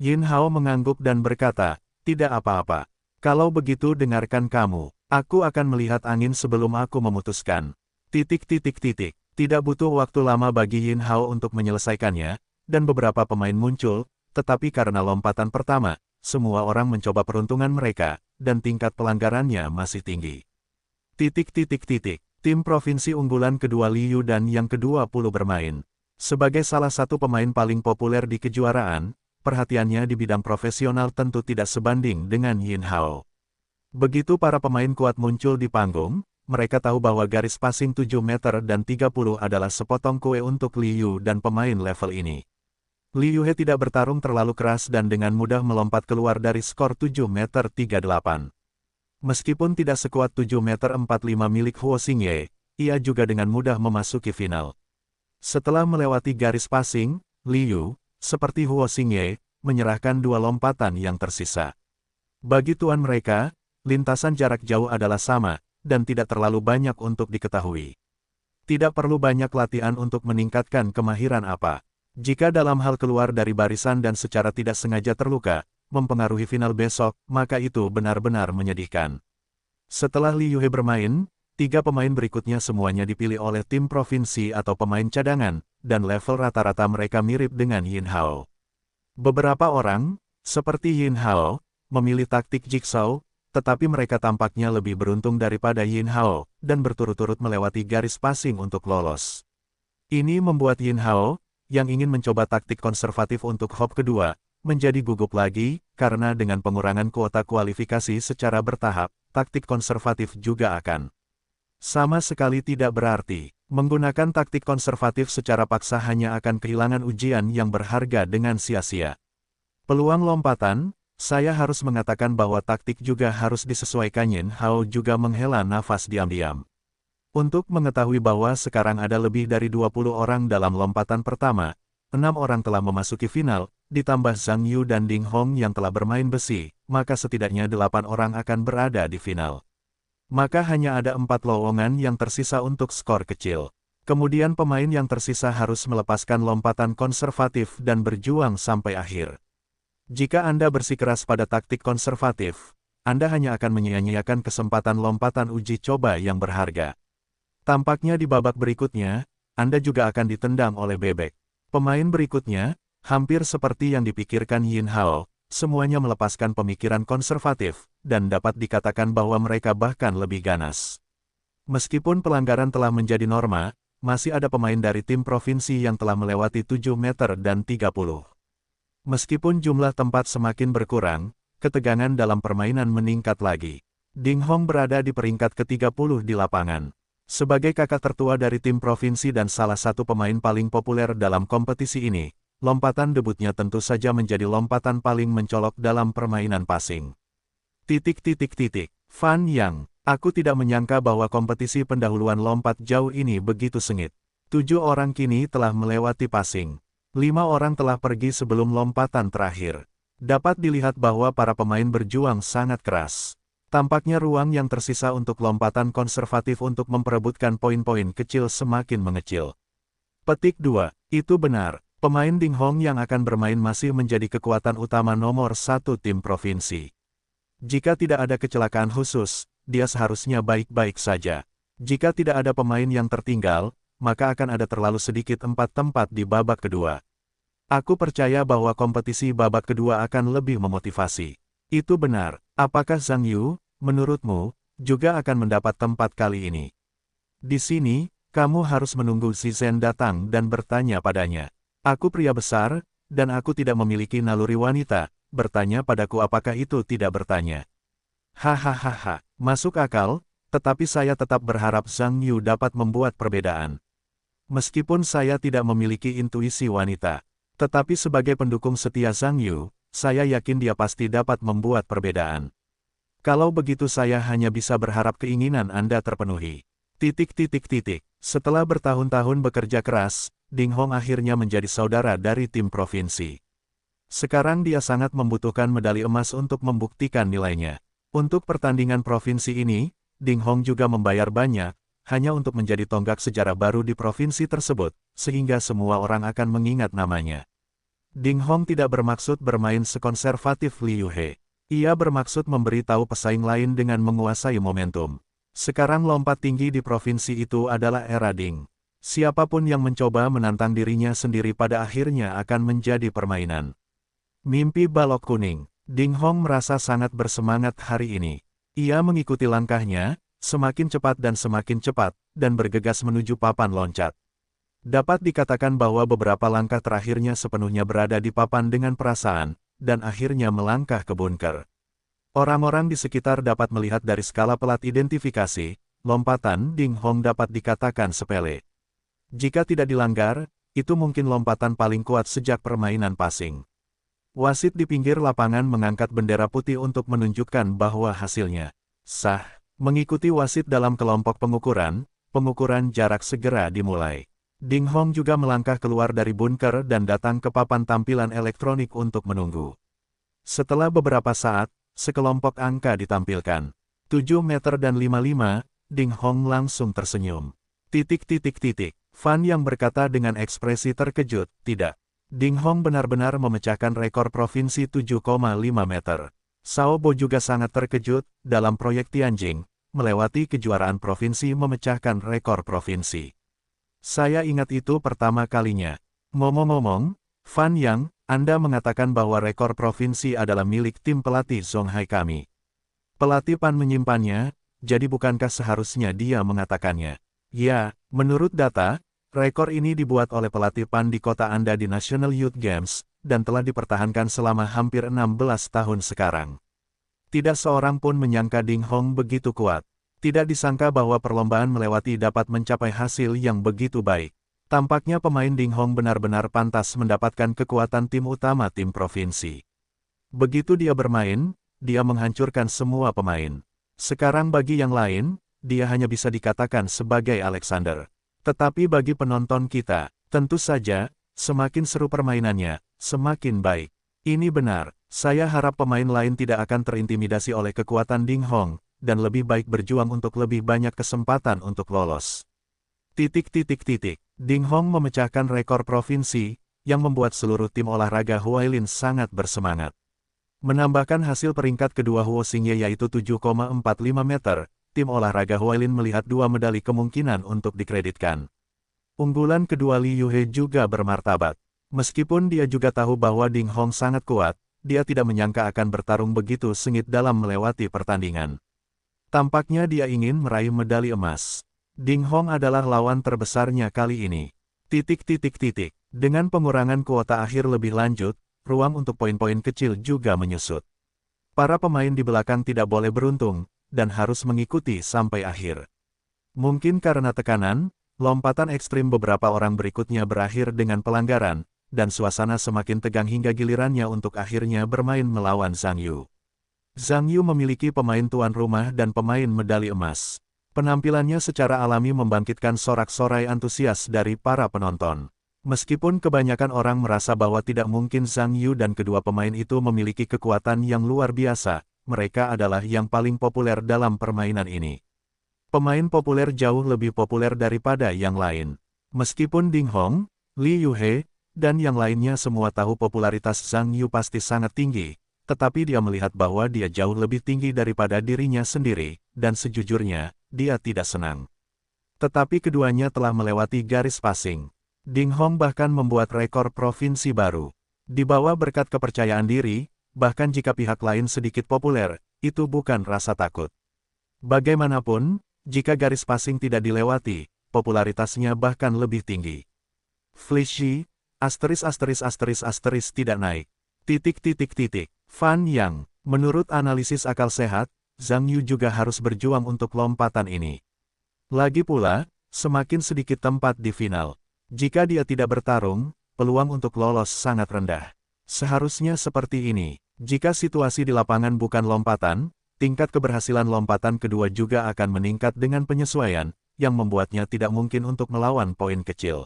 Yin Hao mengangguk dan berkata, tidak apa-apa. Kalau begitu dengarkan kamu, aku akan melihat angin sebelum aku memutuskan. Tidak butuh waktu lama bagi Yin Hao untuk menyelesaikannya, dan beberapa pemain muncul, tetapi karena lompatan pertama, semua orang mencoba peruntungan mereka, dan tingkat pelanggarannya masih tinggi. Tim provinsi unggulan kedua Liu dan yang ke-20 bermain. Sebagai salah satu pemain paling populer di kejuaraan, perhatiannya di bidang profesional tentu tidak sebanding dengan Yin Hao. Begitu para pemain kuat muncul di panggung, mereka tahu bahwa garis passing 7 meter dan 30 adalah sepotong kue untuk Liu dan pemain level ini. Liu He tidak bertarung terlalu keras dan dengan mudah melompat keluar dari skor 7 meter 38. Meskipun tidak sekuat 7 meter 45 milik Huo Xingye, ia juga dengan mudah memasuki final. Setelah melewati garis passing, Liu, seperti Huo Xingye, menyerahkan 2 lompatan yang tersisa. Bagi tuan mereka, lintasan jarak jauh adalah sama, dan tidak terlalu banyak untuk diketahui. Tidak perlu banyak latihan untuk meningkatkan kemahiran apa. Jika dalam hal keluar dari barisan dan secara tidak sengaja terluka, mempengaruhi final besok, maka itu benar-benar menyedihkan. Setelah Liu He bermain, 3 pemain berikutnya semuanya dipilih oleh tim provinsi atau pemain cadangan, dan level rata-rata mereka mirip dengan Yin Hao. Beberapa orang, seperti Yin Hao, memilih taktik jigsaw, tetapi mereka tampaknya lebih beruntung daripada Yin Hao, dan berturut-turut melewati garis passing untuk lolos. Ini membuat Yin Hao, yang ingin mencoba taktik konservatif untuk hop kedua, menjadi gugup lagi, karena dengan pengurangan kuota kualifikasi secara bertahap, taktik konservatif juga akan sama sekali tidak berarti. Menggunakan taktik konservatif secara paksa hanya akan kehilangan ujian yang berharga dengan sia-sia. Peluang lompatan, saya harus mengatakan bahwa taktik juga harus disesuaikan. Yin Hao juga menghela nafas diam-diam. Untuk mengetahui bahwa sekarang ada lebih dari 20 orang dalam lompatan pertama, 6 orang telah memasuki final, ditambah Zhang Yu dan Ding Hong yang telah bermain besi, maka setidaknya 8 orang akan berada di final. Maka hanya ada 4 lowongan yang tersisa untuk skor kecil. Kemudian pemain yang tersisa harus melepaskan lompatan konservatif dan berjuang sampai akhir. Jika Anda bersikeras pada taktik konservatif, Anda hanya akan menyia-nyiakan kesempatan lompatan uji coba yang berharga. Tampaknya di babak berikutnya, Anda juga akan ditendang oleh bebek. Pemain berikutnya, hampir seperti yang dipikirkan Yin Hao, semuanya melepaskan pemikiran konservatif, dan dapat dikatakan bahwa mereka bahkan lebih ganas. Meskipun pelanggaran telah menjadi norma, masih ada pemain dari tim provinsi yang telah melewati 7 meter dan 30. Meskipun jumlah tempat semakin berkurang, ketegangan dalam permainan meningkat lagi. Ding Hong berada di peringkat ke-30 di lapangan. Sebagai kakak tertua dari tim provinsi dan salah satu pemain paling populer dalam kompetisi ini, lompatan debutnya tentu saja menjadi lompatan paling mencolok dalam permainan passing. Fan Yang, aku tidak menyangka bahwa kompetisi pendahuluan lompat jauh ini begitu sengit. 7 orang kini telah melewati passing. 5 orang telah pergi sebelum lompatan terakhir. Dapat dilihat bahwa para pemain berjuang sangat keras. Tampaknya ruang yang tersisa untuk lompatan konservatif untuk memperebutkan poin-poin kecil semakin mengecil. Petik 2. Itu benar, pemain Ding Hong yang akan bermain masih menjadi kekuatan utama nomor 1 tim provinsi. Jika tidak ada kecelakaan khusus, dia seharusnya baik-baik saja. Jika tidak ada pemain yang tertinggal, maka akan ada terlalu sedikit 4 tempat di babak kedua. Aku percaya bahwa kompetisi babak kedua akan lebih memotivasi. Itu benar. Apakah Zhang Yu, menurutmu, juga akan mendapat tempat kali ini? Di sini, kamu harus menunggu si Zhen datang dan bertanya padanya. Aku pria besar, dan aku tidak memiliki naluri wanita, bertanya padaku apakah itu tidak bertanya. Hahaha, masuk akal, tetapi saya tetap berharap Zhang Yu dapat membuat perbedaan. Meskipun saya tidak memiliki intuisi wanita, tetapi sebagai pendukung setia Zhang Yu, saya yakin dia pasti dapat membuat perbedaan. Kalau begitu saya hanya bisa berharap keinginan Anda terpenuhi. Setelah bertahun-tahun bekerja keras, Ding Hong akhirnya menjadi saudara dari tim provinsi. Sekarang dia sangat membutuhkan medali emas untuk membuktikan nilainya. Untuk pertandingan provinsi ini, Ding Hong juga membayar banyak, hanya untuk menjadi tonggak sejarah baru di provinsi tersebut, sehingga semua orang akan mengingat namanya. Ding Hong tidak bermaksud bermain sekonservatif Liu He. Ia bermaksud memberi tahu pesaing lain dengan menguasai momentum. Sekarang lompat tinggi di provinsi itu adalah era Ding. Siapapun yang mencoba menantang dirinya sendiri pada akhirnya akan menjadi permainan. Mimpi balok kuning. Ding Hong merasa sangat bersemangat hari ini. Ia mengikuti langkahnya, semakin cepat, dan bergegas menuju papan loncat. Dapat dikatakan bahwa beberapa langkah terakhirnya sepenuhnya berada di papan dengan perasaan, dan akhirnya melangkah ke bunker. Orang-orang di sekitar dapat melihat dari skala pelat identifikasi, lompatan Ding Hong dapat dikatakan sepele. Jika tidak dilanggar, itu mungkin lompatan paling kuat sejak permainan passing. Wasit di pinggir lapangan mengangkat bendera putih untuk menunjukkan bahwa hasilnya sah. Mengikuti wasit dalam kelompok pengukuran jarak segera dimulai. Ding Hong juga melangkah keluar dari bunker dan datang ke papan tampilan elektronik untuk menunggu. Setelah beberapa saat, sekelompok angka ditampilkan. 7 meter dan 55, Ding Hong langsung tersenyum. Fan yang berkata dengan ekspresi terkejut, tidak. Ding Hong benar-benar memecahkan rekor provinsi 7,5 meter. Sao Bo juga sangat terkejut, dalam proyek Tianjing, melewati kejuaraan provinsi memecahkan rekor provinsi. Saya ingat itu pertama kalinya. Ngomong-ngomong, Fan Yang, Anda mengatakan bahwa rekor provinsi adalah milik tim pelatih Zonghai kami. Pelatih Pan menyimpannya, jadi bukankah seharusnya dia mengatakannya? Ya, menurut data, rekor ini dibuat oleh pelatih Pan di kota Anda di National Youth Games, dan telah dipertahankan selama hampir 16 tahun sekarang. Tidak seorang pun menyangka Ding Hong begitu kuat. Tidak disangka bahwa perlombaan melewati dapat mencapai hasil yang begitu baik. Tampaknya pemain Ding Hong benar-benar pantas mendapatkan kekuatan tim utama tim provinsi. Begitu dia bermain, dia menghancurkan semua pemain. Sekarang bagi yang lain, dia hanya bisa dikatakan sebagai Alexander. Tetapi bagi penonton kita, tentu saja, semakin seru permainannya, semakin baik. Ini benar, saya harap pemain lain tidak akan terintimidasi oleh kekuatan Ding Hong, dan lebih baik berjuang untuk lebih banyak kesempatan untuk lolos. Ding Hong memecahkan rekor provinsi, yang membuat seluruh tim olahraga Huailin sangat bersemangat. Menambahkan hasil peringkat kedua Huo Xingye yaitu 7,45 meter, tim olahraga Huailin melihat dua medali kemungkinan untuk dikreditkan. Unggulan kedua Liu He juga bermartabat. Meskipun dia juga tahu bahwa Ding Hong sangat kuat, dia tidak menyangka akan bertarung begitu sengit dalam melewati pertandingan. Tampaknya dia ingin meraih medali emas. Ding Hong adalah lawan terbesarnya kali ini. Dengan pengurangan kuota akhir lebih lanjut, ruang untuk poin-poin kecil juga menyusut. Para pemain di belakang tidak boleh beruntung, dan harus mengikuti sampai akhir. Mungkin karena tekanan, lompatan ekstrim beberapa orang berikutnya berakhir dengan pelanggaran, dan suasana semakin tegang hingga gilirannya untuk akhirnya bermain melawan Zhang Yu. Zhang Yu memiliki pemain tuan rumah dan pemain medali emas. Penampilannya secara alami membangkitkan sorak-sorai antusias dari para penonton. Meskipun kebanyakan orang merasa bahwa tidak mungkin Zhang Yu dan kedua pemain itu memiliki kekuatan yang luar biasa, mereka adalah yang paling populer dalam permainan ini. Pemain populer jauh lebih populer daripada yang lain. Meskipun Ding Hong, Liu He, dan yang lainnya semua tahu popularitas Zhang Yu pasti sangat tinggi, tetapi dia melihat bahwa dia jauh lebih tinggi daripada dirinya sendiri, dan sejujurnya, dia tidak senang. Tetapi keduanya telah melewati garis passing. Ding Hong bahkan membuat rekor provinsi baru. Dibawa berkat kepercayaan diri, bahkan jika pihak lain sedikit populer, itu bukan rasa takut. Bagaimanapun, jika garis passing tidak dilewati, popularitasnya bahkan lebih tinggi. Flishy, tidak naik. Fan Yang, menurut analisis akal sehat, Zhang Yu juga harus berjuang untuk lompatan ini. Lagi pula, semakin sedikit tempat di final. Jika dia tidak bertarung, peluang untuk lolos sangat rendah. Seharusnya seperti ini. Jika situasi di lapangan bukan lompatan, tingkat keberhasilan lompatan kedua juga akan meningkat dengan penyesuaian, yang membuatnya tidak mungkin untuk melawan poin kecil.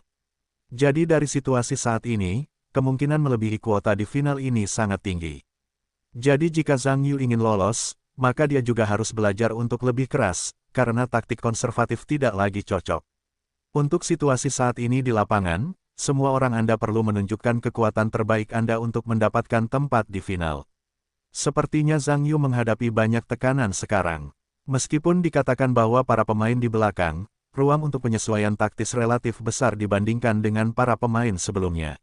Jadi dari situasi saat ini, kemungkinan melebihi kuota di final ini sangat tinggi. Jadi jika Zhang Yu ingin lolos, maka dia juga harus belajar untuk lebih keras, karena taktik konservatif tidak lagi cocok. Untuk situasi saat ini di lapangan, semua orang Anda perlu menunjukkan kekuatan terbaik Anda untuk mendapatkan tempat di final. Sepertinya Zhang Yu menghadapi banyak tekanan sekarang. Meskipun dikatakan bahwa para pemain di belakang, ruang untuk penyesuaian taktis relatif besar dibandingkan dengan para pemain sebelumnya.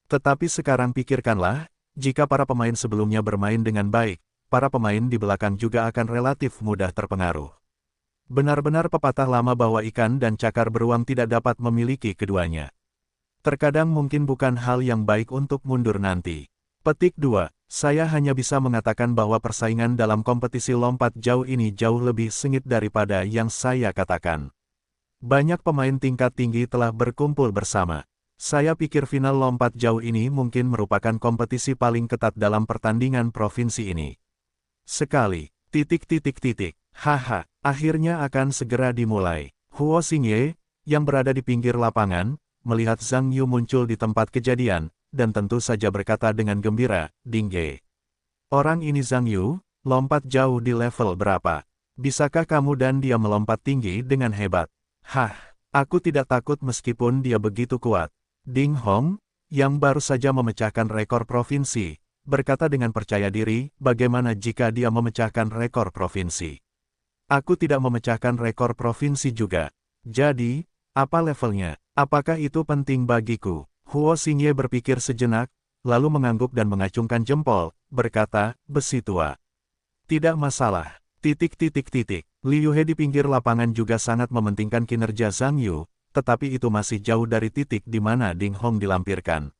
Tetapi sekarang pikirkanlah, jika para pemain sebelumnya bermain dengan baik, para pemain di belakang juga akan relatif mudah terpengaruh. Benar-benar pepatah lama bahwa ikan dan cakar beruang tidak dapat memiliki keduanya. Terkadang mungkin bukan hal yang baik untuk mundur nanti. Petik 2. Saya hanya bisa mengatakan bahwa persaingan dalam kompetisi lompat jauh ini jauh lebih sengit daripada yang saya katakan. Banyak pemain tingkat tinggi telah berkumpul bersama. Saya pikir final lompat jauh ini mungkin merupakan kompetisi paling ketat dalam pertandingan provinsi ini. Sekali. Haha, akhirnya akan segera dimulai. Huo Xingye, yang berada di pinggir lapangan, melihat Zhang Yu muncul di tempat kejadian, dan tentu saja berkata dengan gembira, "Dingge. Orang ini Zhang Yu, lompat jauh di level berapa? Bisakah kamu dan dia melompat tinggi dengan hebat?" "Hah, aku tidak takut meskipun dia begitu kuat." Ding Hong, yang baru saja memecahkan rekor provinsi, berkata dengan percaya diri, "Bagaimana jika dia memecahkan rekor provinsi? Aku tidak memecahkan rekor provinsi juga. Jadi, apa levelnya? Apakah itu penting bagiku?" Huo Xingye berpikir sejenak, lalu mengangguk dan mengacungkan jempol, berkata, "Besi tua. Tidak masalah." Liu He di pinggir lapangan juga sangat mementingkan kinerja Zhang Yu, tetapi itu masih jauh dari titik di mana Ding Hong dilampirkan.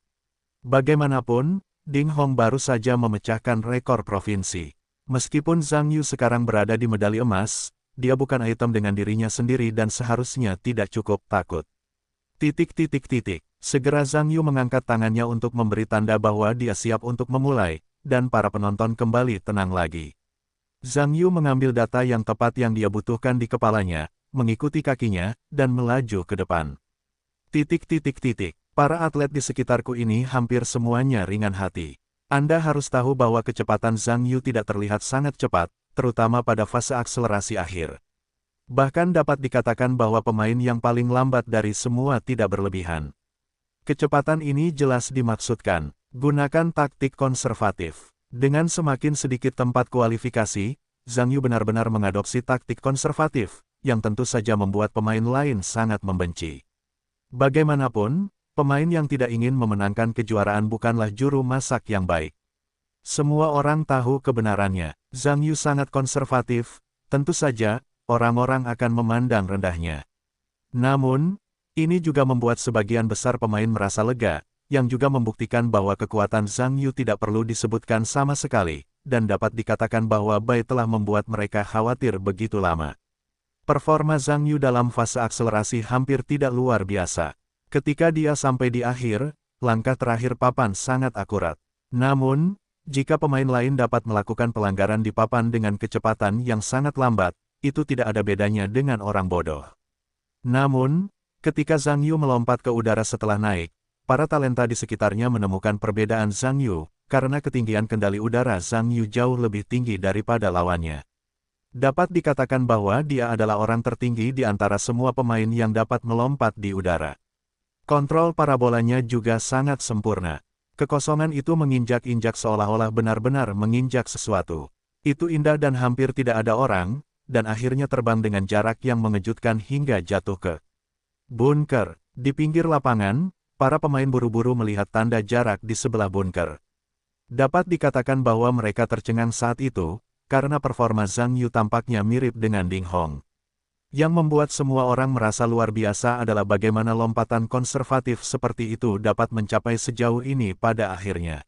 Bagaimanapun, Ding Hong baru saja memecahkan rekor provinsi. Meskipun Zhang Yu sekarang berada di medali emas, dia bukan item dengan dirinya sendiri dan seharusnya tidak cukup takut. Segera Zhang Yu mengangkat tangannya untuk memberi tanda bahwa dia siap untuk memulai, dan para penonton kembali tenang lagi. Zhang Yu mengambil data yang tepat yang dia butuhkan di kepalanya, mengikuti kakinya, dan melaju ke depan. Para atlet di sekitarku ini hampir semuanya ringan hati. Anda harus tahu bahwa kecepatan Zhang Yu tidak terlihat sangat cepat, terutama pada fase akselerasi akhir. Bahkan dapat dikatakan bahwa pemain yang paling lambat dari semua tidak berlebihan. Kecepatan ini jelas dimaksudkan, gunakan taktik konservatif. Dengan semakin sedikit tempat kualifikasi, Zhang Yu benar-benar mengadopsi taktik konservatif, yang tentu saja membuat pemain lain sangat membenci. Bagaimanapun, pemain yang tidak ingin memenangkan kejuaraan bukanlah juru masak yang baik. Semua orang tahu kebenarannya, Zhang Yu sangat konservatif, tentu saja, orang-orang akan memandang rendahnya. Namun, ini juga membuat sebagian besar pemain merasa lega, yang juga membuktikan bahwa kekuatan Zhang Yu tidak perlu disebutkan sama sekali, dan dapat dikatakan bahwa Bai telah membuat mereka khawatir begitu lama. Performa Zhang Yu dalam fase akselerasi hampir tidak luar biasa. Ketika dia sampai di akhir, langkah terakhir papan sangat akurat. Namun, jika pemain lain dapat melakukan pelanggaran di papan dengan kecepatan yang sangat lambat, itu tidak ada bedanya dengan orang bodoh. Namun, ketika Zhang Yu melompat ke udara setelah naik, para talenta di sekitarnya menemukan perbedaan Zhang Yu, karena ketinggian kendali udara Zhang Yu jauh lebih tinggi daripada lawannya. Dapat dikatakan bahwa dia adalah orang tertinggi di antara semua pemain yang dapat melompat di udara. Kontrol parabolanya juga sangat sempurna. Kekosongan itu menginjak-injak seolah-olah benar-benar menginjak sesuatu. Itu indah dan hampir tidak ada orang, dan akhirnya terbang dengan jarak yang mengejutkan hingga jatuh ke bunker. Di pinggir lapangan, para pemain buru-buru melihat tanda jarak di sebelah bunker. Dapat dikatakan bahwa mereka tercengang saat itu, karena performa Zhang Yu tampaknya mirip dengan Ding Hong. Yang membuat semua orang merasa luar biasa adalah bagaimana lompatan konservatif seperti itu dapat mencapai sejauh ini pada akhirnya.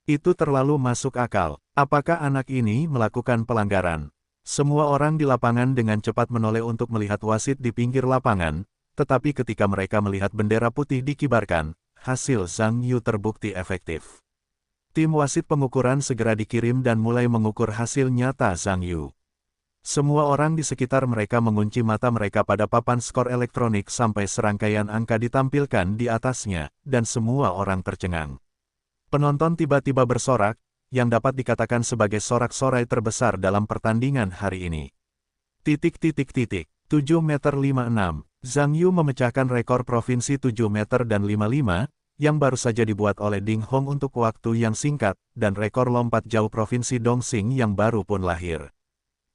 Itu terlalu masuk akal. Apakah anak ini melakukan pelanggaran? Semua orang di lapangan dengan cepat menoleh untuk melihat wasit di pinggir lapangan, tetapi ketika mereka melihat bendera putih dikibarkan, hasil Zhang Yu terbukti efektif. Tim wasit pengukuran segera dikirim dan mulai mengukur hasil nyata Zhang Yu. Semua orang di sekitar mereka mengunci mata mereka pada papan skor elektronik sampai serangkaian angka ditampilkan di atasnya, dan semua orang tercengang. Penonton tiba-tiba bersorak, yang dapat dikatakan sebagai sorak-sorai terbesar dalam pertandingan hari ini. 7 meter 56, Zhang Yu memecahkan rekor provinsi 7 meter dan 55, yang baru saja dibuat oleh Ding Hong untuk waktu yang singkat, dan rekor lompat jauh provinsi Dongxing yang baru pun lahir.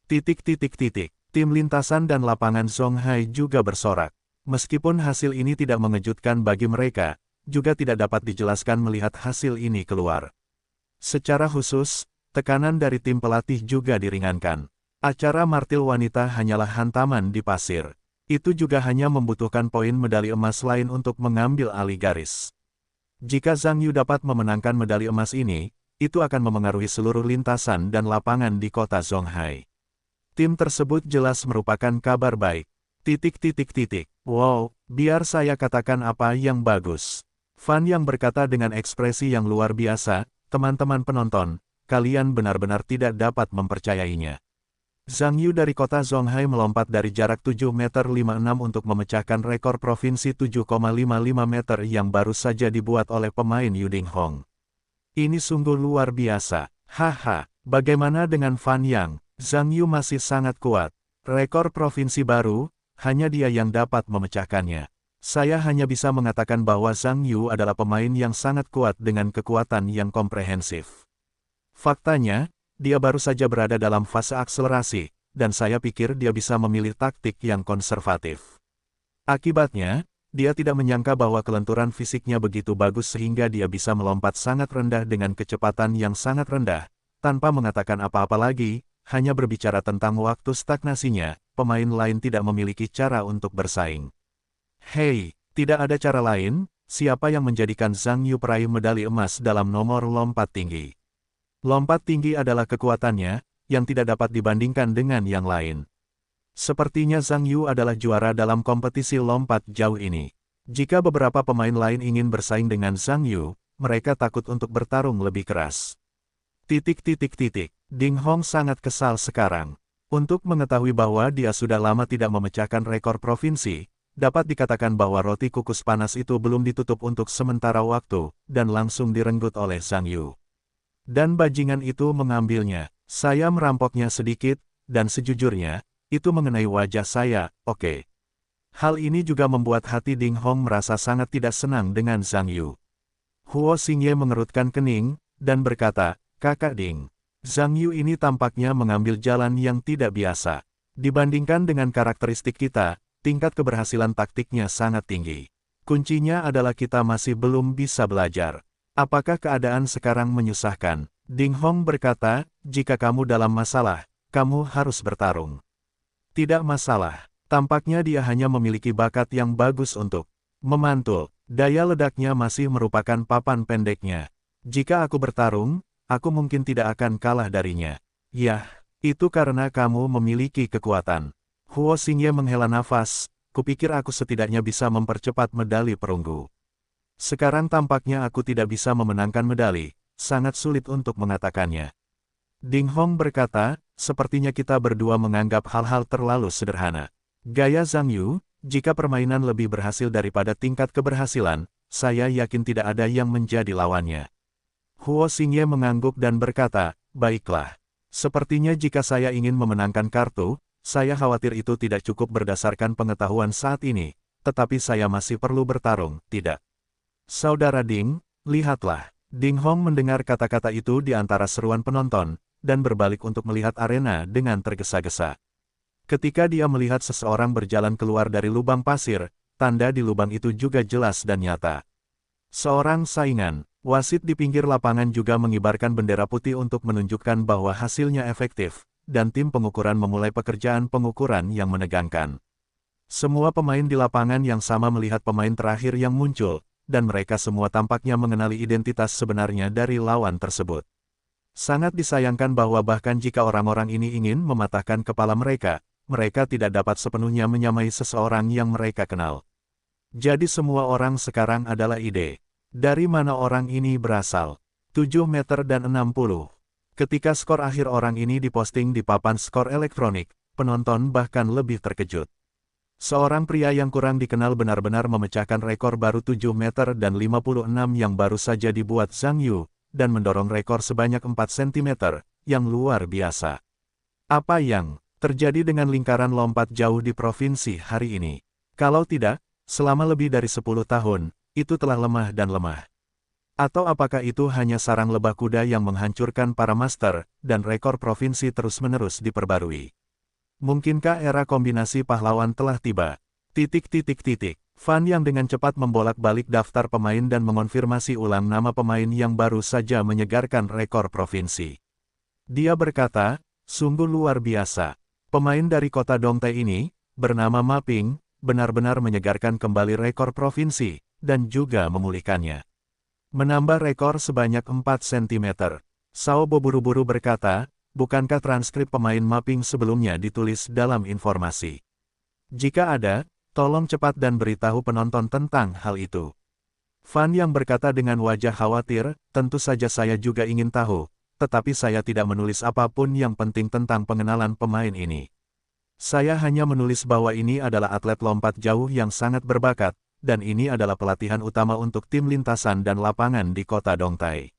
Tim lintasan dan lapangan Zonghai juga bersorak. Meskipun hasil ini tidak mengejutkan bagi mereka, juga tidak dapat dijelaskan melihat hasil ini keluar. Secara khusus, tekanan dari tim pelatih juga diringankan. Acara martil wanita hanyalah hantaman di pasir. Itu juga hanya membutuhkan poin medali emas lain untuk mengambil alih garis. Jika Zhang Yu dapat memenangkan medali emas ini, itu akan memengaruhi seluruh lintasan dan lapangan di kota Zonghai. Tim tersebut jelas merupakan kabar baik. Wow, biar saya katakan apa yang bagus. Fan yang berkata dengan ekspresi yang luar biasa, teman-teman penonton, kalian benar-benar tidak dapat mempercayainya. Zhang Yu dari kota Zonghai melompat dari jarak 7 meter 56 untuk memecahkan rekor provinsi 7,55 meter yang baru saja dibuat oleh pemain Yu Ding Hong. Ini sungguh luar biasa. Haha, bagaimana dengan Fan Yang? Zhang Yu masih sangat kuat. Rekor provinsi baru, hanya dia yang dapat memecahkannya. Saya hanya bisa mengatakan bahwa Zhang Yu adalah pemain yang sangat kuat dengan kekuatan yang komprehensif. Faktanya, dia baru saja berada dalam fase akselerasi, dan saya pikir dia bisa memilih taktik yang konservatif. Akibatnya, dia tidak menyangka bahwa kelenturan fisiknya begitu bagus sehingga dia bisa melompat sangat rendah dengan kecepatan yang sangat rendah, tanpa mengatakan apa-apa lagi, hanya berbicara tentang waktu stagnasinya, pemain lain tidak memiliki cara untuk bersaing. Hei, tidak ada cara lain, siapa yang menjadikan Zhang Yu peraih medali emas dalam nomor lompat tinggi? Lompat tinggi adalah kekuatannya, yang tidak dapat dibandingkan dengan yang lain. Sepertinya Zhang Yu adalah juara dalam kompetisi lompat jauh ini. Jika beberapa pemain lain ingin bersaing dengan Zhang Yu, mereka takut untuk bertarung lebih keras. Ding Hong sangat kesal sekarang. Untuk mengetahui bahwa dia sudah lama tidak memecahkan rekor provinsi, dapat dikatakan bahwa roti kukus panas itu belum ditutup untuk sementara waktu, dan langsung direnggut oleh Zhang Yu. Dan bajingan itu mengambilnya. Saya merampoknya sedikit, dan sejujurnya, itu mengenai wajah saya, oke. Hal ini juga membuat hati Ding Hong merasa sangat tidak senang dengan Zhang Yu. Huo Xingye mengerutkan kening, dan berkata, Kakak Ding, Zhang Yu ini tampaknya mengambil jalan yang tidak biasa. Dibandingkan dengan karakteristik kita, tingkat keberhasilan taktiknya sangat tinggi. Kuncinya adalah kita masih belum bisa belajar. Apakah keadaan sekarang menyusahkan? Ding Hong berkata, jika kamu dalam masalah, kamu harus bertarung. Tidak masalah. Tampaknya dia hanya memiliki bakat yang bagus untuk memantul. Daya ledaknya masih merupakan papan pendeknya. Jika aku bertarung, aku mungkin tidak akan kalah darinya. Yah, itu karena kamu memiliki kekuatan. Huo Xingye menghela nafas, kupikir aku setidaknya bisa mempercepat medali perunggu. Sekarang tampaknya aku tidak bisa memenangkan medali, sangat sulit untuk mengatakannya. Ding Hong berkata, sepertinya kita berdua menganggap hal-hal terlalu sederhana. Gaya Zhang Yu, jika permainan lebih berhasil daripada tingkat keberhasilan, saya yakin tidak ada yang menjadi lawannya. Huo Xingye mengangguk dan berkata, baiklah. Sepertinya jika saya ingin memenangkan kartu, saya khawatir itu tidak cukup berdasarkan pengetahuan saat ini, tetapi saya masih perlu bertarung, tidak? Saudara Ding, lihatlah. Ding Hong mendengar kata-kata itu di antara seruan penonton, dan berbalik untuk melihat arena dengan tergesa-gesa. Ketika dia melihat seseorang berjalan keluar dari lubang pasir, tanda di lubang itu juga jelas dan nyata. Seorang saingan, wasit di pinggir lapangan juga mengibarkan bendera putih untuk menunjukkan bahwa hasilnya efektif, dan tim pengukuran memulai pekerjaan pengukuran yang menegangkan. Semua pemain di lapangan yang sama melihat pemain terakhir yang muncul, dan mereka semua tampaknya mengenali identitas sebenarnya dari lawan tersebut. Sangat disayangkan bahwa bahkan jika orang-orang ini ingin mematahkan kepala mereka, mereka tidak dapat sepenuhnya menyamai seseorang yang mereka kenal. Jadi semua orang sekarang adalah ide. Dari mana orang ini berasal? 7 meter dan 60. Ketika skor akhir orang ini diposting di papan skor elektronik, penonton bahkan lebih terkejut. Seorang pria yang kurang dikenal benar-benar memecahkan rekor baru 7 meter dan 56 yang baru saja dibuat Zhang Yu, dan mendorong rekor sebanyak 4 cm, yang luar biasa. Apa yang terjadi dengan lingkaran lompat jauh di provinsi hari ini? Kalau tidak, selama lebih dari 10 tahun, itu telah lemah dan lemah. Atau apakah itu hanya sarang lebah kuda yang menghancurkan para master, dan rekor provinsi terus-menerus diperbarui? Mungkinkah era kombinasi pahlawan telah tiba? Fan yang dengan cepat membolak-balik daftar pemain dan mengonfirmasi ulang nama pemain yang baru saja menyegarkan rekor provinsi. Dia berkata, sungguh luar biasa. Pemain dari kota Dongtai ini, bernama Ma Ping, benar-benar menyegarkan kembali rekor provinsi, dan juga memulihkannya. Menambah rekor sebanyak 4 cm. Sao Bo buru-buru berkata, bukankah transkrip pemain mapping sebelumnya ditulis dalam informasi? Jika ada, tolong cepat dan beritahu penonton tentang hal itu. Fan yang berkata dengan wajah khawatir, tentu saja saya juga ingin tahu, tetapi saya tidak menulis apapun yang penting tentang pengenalan pemain ini. Saya hanya menulis bahwa ini adalah atlet lompat jauh yang sangat berbakat, dan ini adalah pelatihan utama untuk tim lintasan dan lapangan di kota Dongtai.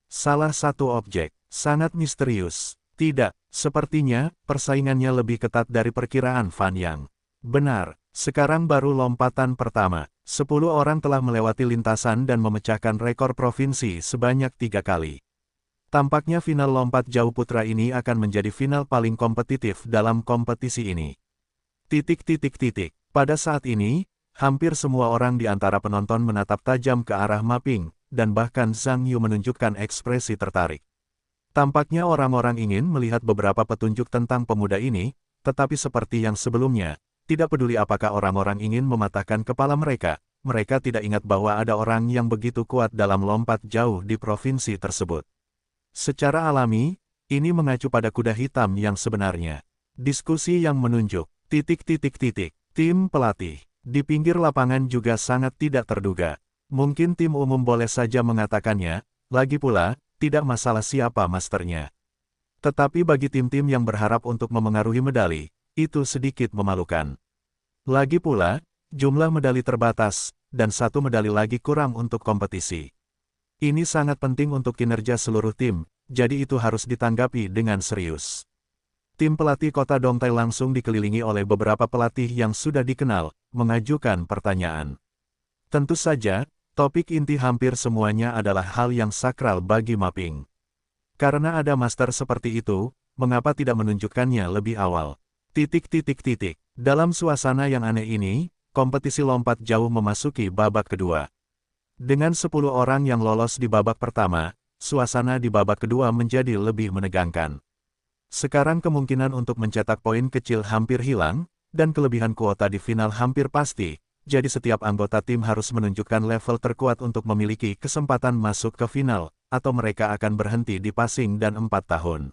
Salah satu objek sangat misterius. Tidak, sepertinya persaingannya lebih ketat dari perkiraan Fan Yang. Benar, sekarang baru lompatan pertama. 10 orang telah melewati lintasan dan memecahkan rekor provinsi sebanyak 3 kali. Tampaknya final lompat jauh putra ini akan menjadi final paling kompetitif dalam kompetisi ini. Pada saat ini, hampir semua orang di antara penonton menatap tajam ke arah Ma Ping, dan bahkan Zhang Yu menunjukkan ekspresi tertarik. Tampaknya orang-orang ingin melihat beberapa petunjuk tentang pemuda ini, tetapi seperti yang sebelumnya, tidak peduli apakah orang-orang ingin mematahkan kepala mereka, mereka tidak ingat bahwa ada orang yang begitu kuat dalam lompat jauh di provinsi tersebut. Secara alami, ini mengacu pada kuda hitam yang sebenarnya. Diskusi yang menunjuk, tim pelatih, di pinggir lapangan juga sangat tidak terduga. Mungkin tim umum boleh saja mengatakannya, lagi pula, tidak masalah siapa masternya. Tetapi bagi tim-tim yang berharap untuk memengaruhi medali, itu sedikit memalukan. Lagi pula, jumlah medali terbatas, dan satu medali lagi kurang untuk kompetisi. Ini sangat penting untuk kinerja seluruh tim, jadi itu harus ditanggapi dengan serius. Tim pelatih kota Dongtai langsung dikelilingi oleh beberapa pelatih yang sudah dikenal, mengajukan pertanyaan. Tentu saja, topik inti hampir semuanya adalah hal yang sakral bagi Ma Ping. Karena ada master seperti itu, mengapa tidak menunjukkannya lebih awal? Dalam suasana yang aneh ini, kompetisi lompat jauh memasuki babak kedua. Dengan 10 orang yang lolos di babak pertama, suasana di babak kedua menjadi lebih menegangkan. Sekarang kemungkinan untuk mencetak poin kecil hampir hilang, dan kelebihan kuota di final hampir pasti, jadi setiap anggota tim harus menunjukkan level terkuat untuk memiliki kesempatan masuk ke final, atau mereka akan berhenti di passing dan 4 tahun.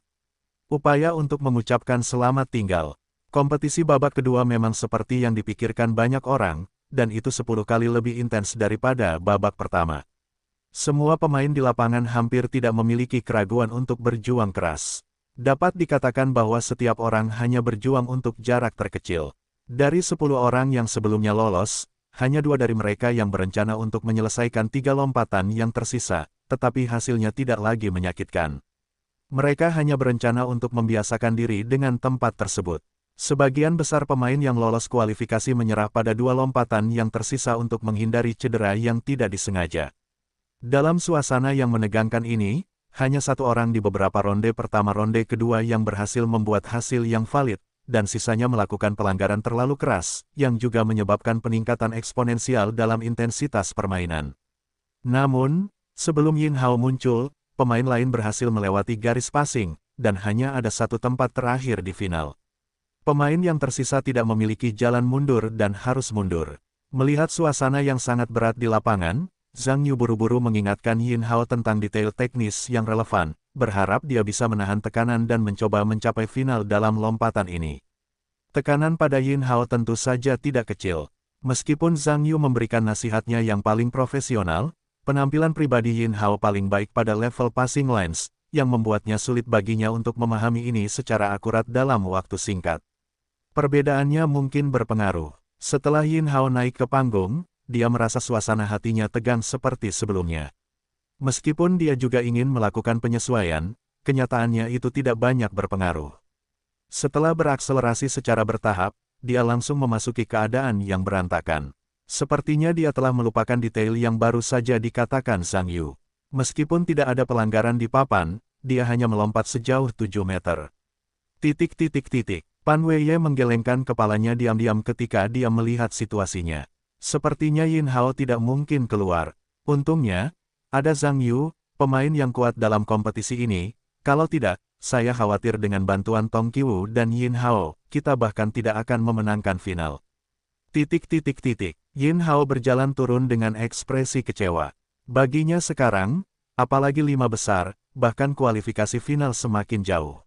Upaya untuk mengucapkan selamat tinggal. Kompetisi babak kedua memang seperti yang dipikirkan banyak orang, dan itu 10 kali lebih intens daripada babak pertama. Semua pemain di lapangan hampir tidak memiliki keraguan untuk berjuang keras. Dapat dikatakan bahwa setiap orang hanya berjuang untuk jarak terkecil. Dari 10 orang yang sebelumnya lolos, hanya 2 dari mereka yang berencana untuk menyelesaikan 3 lompatan yang tersisa, tetapi hasilnya tidak lagi menyakitkan. Mereka hanya berencana untuk membiasakan diri dengan tempat tersebut. Sebagian besar pemain yang lolos kualifikasi menyerah pada 2 lompatan yang tersisa untuk menghindari cedera yang tidak disengaja. Dalam suasana yang menegangkan ini, hanya 1 orang di beberapa ronde pertama ronde kedua yang berhasil membuat hasil yang valid, dan sisanya melakukan pelanggaran terlalu keras, yang juga menyebabkan peningkatan eksponensial dalam intensitas permainan. Namun, sebelum Yin Hao muncul, pemain lain berhasil melewati garis passing, dan hanya ada 1 tempat terakhir di final. Pemain yang tersisa tidak memiliki jalan mundur dan harus mundur. Melihat suasana yang sangat berat di lapangan, Zhang Yu buru-buru mengingatkan Yin Hao tentang detail teknis yang relevan, berharap dia bisa menahan tekanan dan mencoba mencapai final dalam lompatan ini. Tekanan pada Yin Hao tentu saja tidak kecil. Meskipun Zhang Yu memberikan nasihatnya yang paling profesional, penampilan pribadi Yin Hao paling baik pada level passing lines, yang membuatnya sulit baginya untuk memahami ini secara akurat dalam waktu singkat. Perbedaannya mungkin berpengaruh. Setelah Yin Hao naik ke panggung, dia merasa suasana hatinya tegang seperti sebelumnya. Meskipun dia juga ingin melakukan penyesuaian, kenyataannya itu tidak banyak berpengaruh. Setelah berakselerasi secara bertahap, dia langsung memasuki keadaan yang berantakan. Sepertinya dia telah melupakan detail yang baru saja dikatakan Zhang Yu. Meskipun tidak ada pelanggaran di papan, dia hanya melompat sejauh 7 meter. Pan Weiye menggelengkan kepalanya diam-diam ketika dia melihat situasinya. Sepertinya Yin Hao tidak mungkin keluar. Untungnya, ada Zhang Yu, pemain yang kuat dalam kompetisi ini. Kalau tidak, saya khawatir dengan bantuan Tong Qiwu dan Yin Hao, kita bahkan tidak akan memenangkan final. Yin Hao berjalan turun dengan ekspresi kecewa. Baginya sekarang, apalagi 5 besar, bahkan kualifikasi final semakin jauh.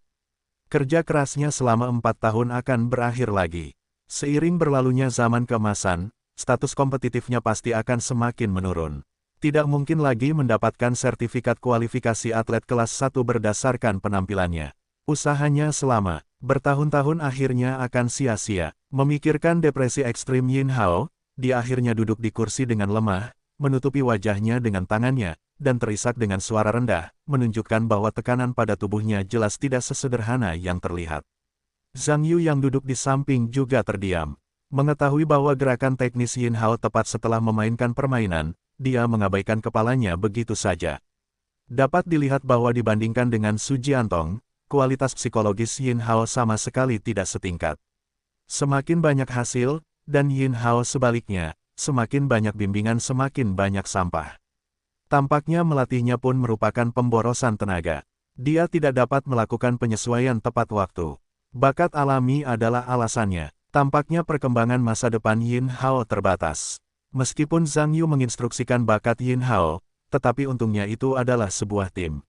Kerja kerasnya selama 4 tahun akan berakhir lagi. Seiring berlalunya zaman keemasan, status kompetitifnya pasti akan semakin menurun. Tidak mungkin lagi mendapatkan sertifikat kualifikasi atlet kelas 1 berdasarkan penampilannya. Usahanya selama bertahun-tahun akhirnya akan sia-sia. Memikirkan depresi ekstrim Yin Hao, dia akhirnya duduk di kursi dengan lemah, menutupi wajahnya dengan tangannya, dan terisak dengan suara rendah, menunjukkan bahwa tekanan pada tubuhnya jelas tidak sesederhana yang terlihat. Zhang Yu yang duduk di samping juga terdiam. Mengetahui bahwa gerakan teknis Yin Hao tepat setelah memainkan permainan, dia mengabaikan kepalanya begitu saja. Dapat dilihat bahwa dibandingkan dengan Su Jiantong, kualitas psikologis Yin Hao sama sekali tidak setingkat. Semakin banyak hasil, dan Yin Hao sebaliknya, semakin banyak bimbingan semakin banyak sampah. Tampaknya melatihnya pun merupakan pemborosan tenaga. Dia tidak dapat melakukan penyesuaian tepat waktu. Bakat alami adalah alasannya. Tampaknya perkembangan masa depan Yin Hao terbatas. Meskipun Zhang Yu menginstruksikan bakat Yin Hao, tetapi untungnya itu adalah sebuah tim.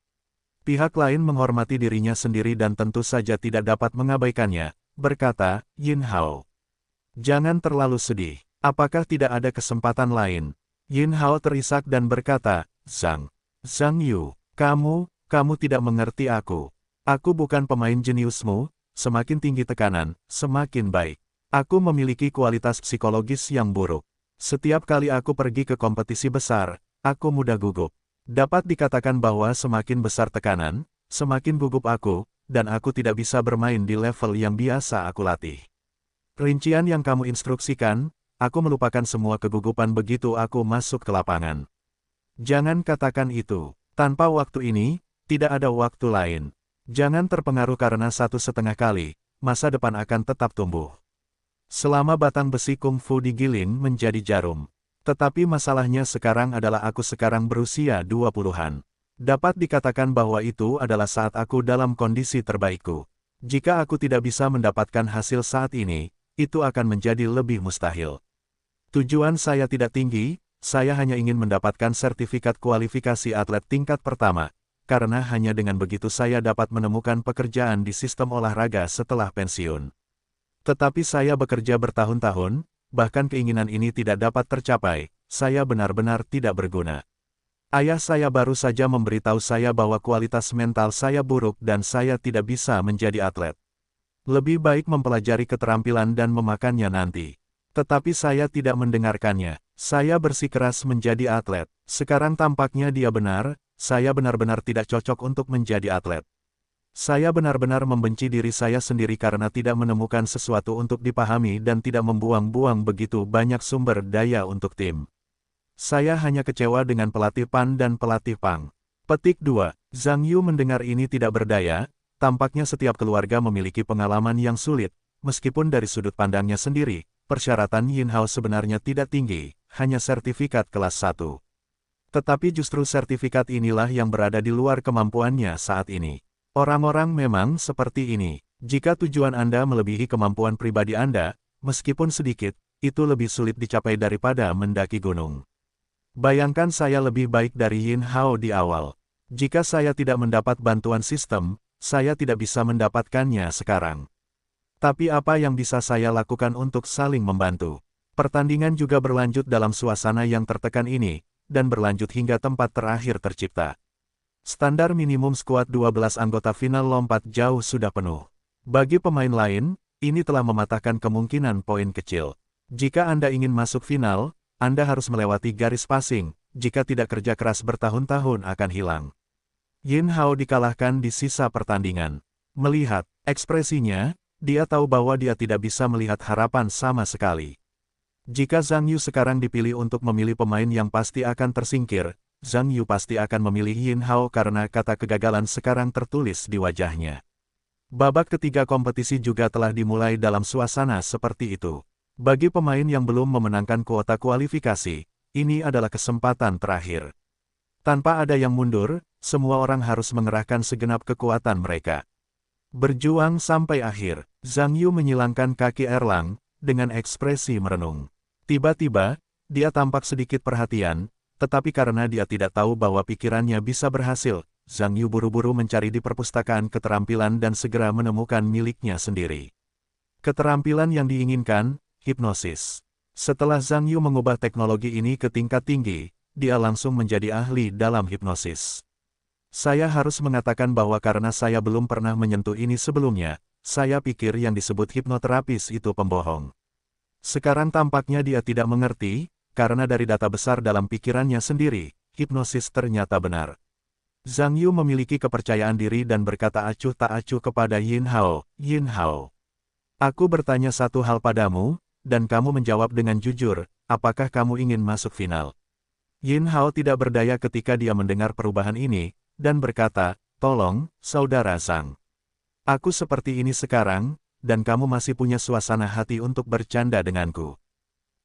Pihak lain menghormati dirinya sendiri dan tentu saja tidak dapat mengabaikannya, berkata Yin Hao. Jangan terlalu sedih. Apakah tidak ada kesempatan lain? Yin Hao terisak dan berkata, Zhang Yu, kamu tidak mengerti aku. Aku bukan pemain jeniusmu, semakin tinggi tekanan, semakin baik. Aku memiliki kualitas psikologis yang buruk. Setiap kali aku pergi ke kompetisi besar, aku mudah gugup. Dapat dikatakan bahwa semakin besar tekanan, semakin gugup aku, dan aku tidak bisa bermain di level yang biasa aku latih. Rincian yang kamu instruksikan, aku melupakan semua kegugupan begitu aku masuk ke lapangan. Jangan katakan itu. Tanpa waktu ini, tidak ada waktu lain. Jangan terpengaruh karena 1,5 kali, masa depan akan tetap tumbuh. Selama batang besi kungfu digiling menjadi jarum. Tetapi masalahnya sekarang adalah aku sekarang berusia 20-an. Dapat dikatakan bahwa itu adalah saat aku dalam kondisi terbaikku. Jika aku tidak bisa mendapatkan hasil saat ini, itu akan menjadi lebih mustahil. Tujuan saya tidak tinggi, saya hanya ingin mendapatkan sertifikat kualifikasi atlet tingkat pertama, karena hanya dengan begitu saya dapat menemukan pekerjaan di sistem olahraga setelah pensiun. Tetapi saya bekerja bertahun-tahun, bahkan keinginan ini tidak dapat tercapai, saya benar-benar tidak berguna. Ayah saya baru saja memberitahu saya bahwa kualitas mental saya buruk dan saya tidak bisa menjadi atlet. Lebih baik mempelajari keterampilan dan memakannya nanti. Tetapi saya tidak mendengarkannya. Saya bersikeras menjadi atlet. Sekarang tampaknya dia benar, saya benar-benar tidak cocok untuk menjadi atlet. Saya benar-benar membenci diri saya sendiri karena tidak menemukan sesuatu untuk dipahami dan tidak membuang-buang begitu banyak sumber daya untuk tim. Saya hanya kecewa dengan pelatih Pan dan pelatih Pang. Petik 2. Zhang Yu mendengar ini tidak berdaya, tampaknya setiap keluarga memiliki pengalaman yang sulit, meskipun dari sudut pandangnya sendiri, persyaratan Yin Hao sebenarnya tidak tinggi, hanya sertifikat kelas 1. Tetapi justru sertifikat inilah yang berada di luar kemampuannya saat ini. Orang-orang memang seperti ini. Jika tujuan Anda melebihi kemampuan pribadi Anda, meskipun sedikit, itu lebih sulit dicapai daripada mendaki gunung. Bayangkan saya lebih baik dari Yin Hao di awal. Jika saya tidak mendapat bantuan sistem, saya tidak bisa mendapatkannya sekarang. Tapi apa yang bisa saya lakukan untuk saling membantu? Pertandingan juga berlanjut dalam suasana yang tertekan ini, dan berlanjut hingga tempat terakhir tercipta. Standar minimum skuad 12 anggota final lompat jauh sudah penuh. Bagi pemain lain, ini telah mematahkan kemungkinan poin kecil. Jika Anda ingin masuk final, Anda harus melewati garis passing, jika tidak kerja keras bertahun-tahun akan hilang. Yin Hao dikalahkan di sisa pertandingan. Melihat ekspresinya, dia tahu bahwa dia tidak bisa melihat harapan sama sekali. Jika Zhang Yu sekarang dipilih untuk memilih pemain yang pasti akan tersingkir, Zhang Yu pasti akan memilih Yin Hao karena kata kegagalan sekarang tertulis di wajahnya. Babak ketiga kompetisi juga telah dimulai dalam suasana seperti itu. Bagi pemain yang belum memenangkan kuota kualifikasi, ini adalah kesempatan terakhir. Tanpa ada yang mundur, semua orang harus mengerahkan segenap kekuatan mereka. Berjuang sampai akhir, Zhang Yu menyilangkan kaki Erlang, dengan ekspresi merenung. Tiba-tiba, dia tampak sedikit perhatian, tetapi karena dia tidak tahu bahwa pikirannya bisa berhasil, Zhang Yu buru-buru mencari di perpustakaan keterampilan dan segera menemukan miliknya sendiri. Keterampilan yang diinginkan, hipnosis. Setelah Zhang Yu mengubah teknologi ini ke tingkat tinggi, dia langsung menjadi ahli dalam hipnosis. Saya harus mengatakan bahwa karena saya belum pernah menyentuh ini sebelumnya, saya pikir yang disebut hipnoterapis itu pembohong. Sekarang tampaknya dia tidak mengerti, karena dari data besar dalam pikirannya sendiri, hipnosis ternyata benar. Zhang Yu memiliki kepercayaan diri dan berkata acuh tak acuh kepada Yin Hao, "Yin Hao, aku bertanya satu hal padamu, dan kamu menjawab dengan jujur, apakah kamu ingin masuk final?" Yin Hao tidak berdaya ketika dia mendengar perubahan ini, dan berkata, "Tolong, Saudara Zhang. Aku seperti ini sekarang, dan kamu masih punya suasana hati untuk bercanda denganku.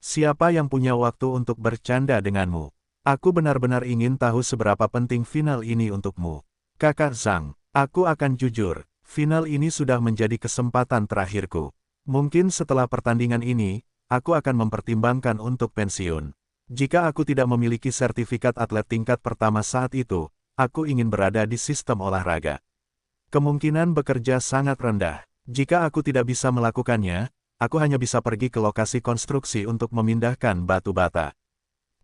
Siapa yang punya waktu untuk bercanda denganmu? Aku benar-benar ingin tahu seberapa penting final ini untukmu. Kakak Zhang, aku akan jujur, final ini sudah menjadi kesempatan terakhirku. Mungkin setelah pertandingan ini, aku akan mempertimbangkan untuk pensiun. Jika aku tidak memiliki sertifikat atlet tingkat pertama saat itu, aku ingin berada di sistem olahraga. Kemungkinan bekerja sangat rendah. Jika aku tidak bisa melakukannya, aku hanya bisa pergi ke lokasi konstruksi untuk memindahkan batu bata.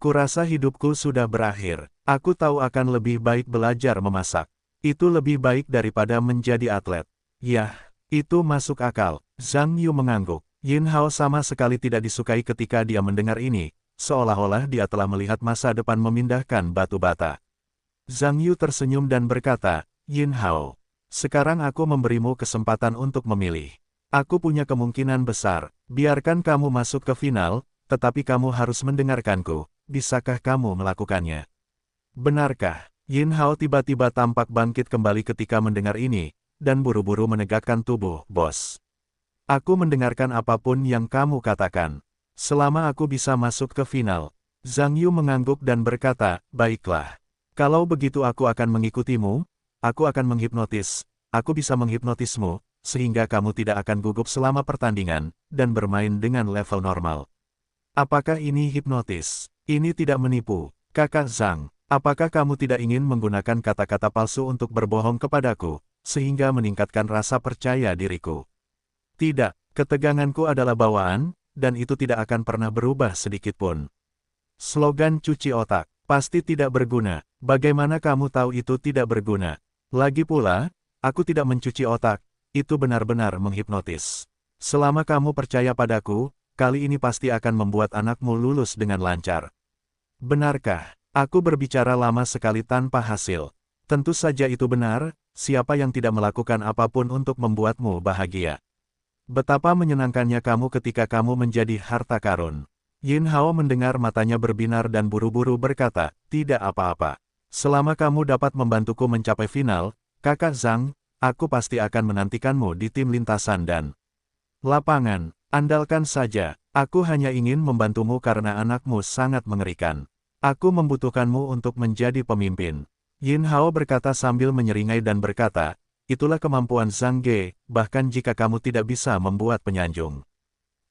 Kurasa hidupku sudah berakhir. Aku tahu akan lebih baik belajar memasak. Itu lebih baik daripada menjadi atlet. Yah, itu masuk akal. Zhang Yu mengangguk. Yin Hao sama sekali tidak disukai ketika dia mendengar ini, seolah-olah dia telah melihat masa depan memindahkan batu bata. Zhang Yu tersenyum dan berkata, "Yin Hao, sekarang aku memberimu kesempatan untuk memilih. Aku punya kemungkinan besar, biarkan kamu masuk ke final, tetapi kamu harus mendengarkanku, bisakah kamu melakukannya?" "Benarkah?" Yin Hao tiba-tiba tampak bangkit kembali ketika mendengar ini, dan buru-buru menegakkan tubuh, "Bos. Aku mendengarkan apapun yang kamu katakan. Selama aku bisa masuk ke final." Zhang Yu mengangguk dan berkata, "Baiklah. Kalau begitu aku akan mengikutimu, aku akan menghipnotis, aku bisa menghipnotismu, sehingga kamu tidak akan gugup selama pertandingan, dan bermain dengan level normal." "Apakah ini hipnotis? Ini tidak menipu. Kakak Zhang, apakah kamu tidak ingin menggunakan kata-kata palsu untuk berbohong kepadaku, sehingga meningkatkan rasa percaya diriku?" "Tidak, keteganganku adalah bawaan, dan itu tidak akan pernah berubah sedikitpun." Slogan cuci otak, pasti tidak berguna. Bagaimana kamu tahu itu tidak berguna? Lagi pula, aku tidak mencuci otak, itu benar-benar menghipnotis. Selama kamu percaya padaku, kali ini pasti akan membuat anakmu lulus dengan lancar. Benarkah? Aku berbicara lama sekali tanpa hasil. Tentu saja itu benar, siapa yang tidak melakukan apapun untuk membuatmu bahagia. Betapa menyenangkannya kamu ketika kamu menjadi harta karun. Yin Hao mendengar matanya berbinar dan buru-buru berkata, "Tidak apa-apa. Selama kamu dapat membantuku mencapai final, Kakak Zhang, aku pasti akan menantikanmu di tim lintasan dan lapangan. Andalkan saja, aku hanya ingin membantumu karena anakmu sangat mengerikan. Aku membutuhkanmu untuk menjadi pemimpin." Yin Hao berkata sambil menyeringai dan berkata, "Itulah kemampuan Zhang Ge, bahkan jika kamu tidak bisa membuat penyanjung.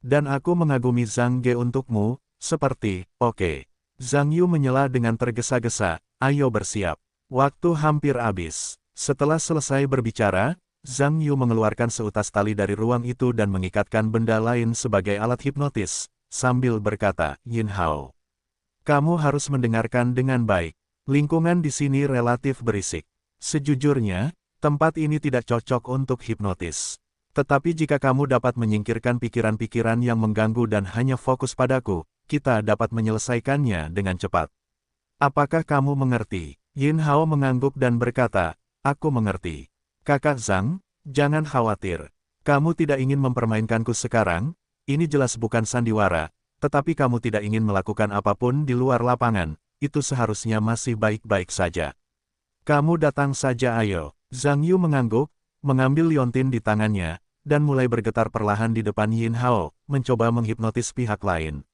Dan aku mengagumi Zhang Ge untukmu, seperti, oke." Zhang Yu menyela dengan tergesa-gesa, "Ayo bersiap. Waktu hampir habis." Setelah selesai berbicara, Zhang Yu mengeluarkan seutas tali dari ruang itu dan mengikatkan benda lain sebagai alat hipnotis, sambil berkata, "Yin Hao, kamu harus mendengarkan dengan baik. Lingkungan di sini relatif berisik. Sejujurnya, tempat ini tidak cocok untuk hipnotis. Tetapi jika kamu dapat menyingkirkan pikiran-pikiran yang mengganggu dan hanya fokus padaku, kita dapat menyelesaikannya dengan cepat. Apakah kamu mengerti? Yin Hao mengangguk dan berkata, aku mengerti. Kakak Zhang, jangan khawatir. Kamu tidak ingin mempermainkanku sekarang, ini jelas bukan sandiwara, tetapi kamu tidak ingin melakukan apapun di luar lapangan, itu seharusnya masih baik-baik saja. Kamu datang saja ayo. Zhang Yu mengangguk, mengambil liontin di tangannya, dan mulai bergetar perlahan di depan Yin Hao, mencoba menghipnotis pihak lain.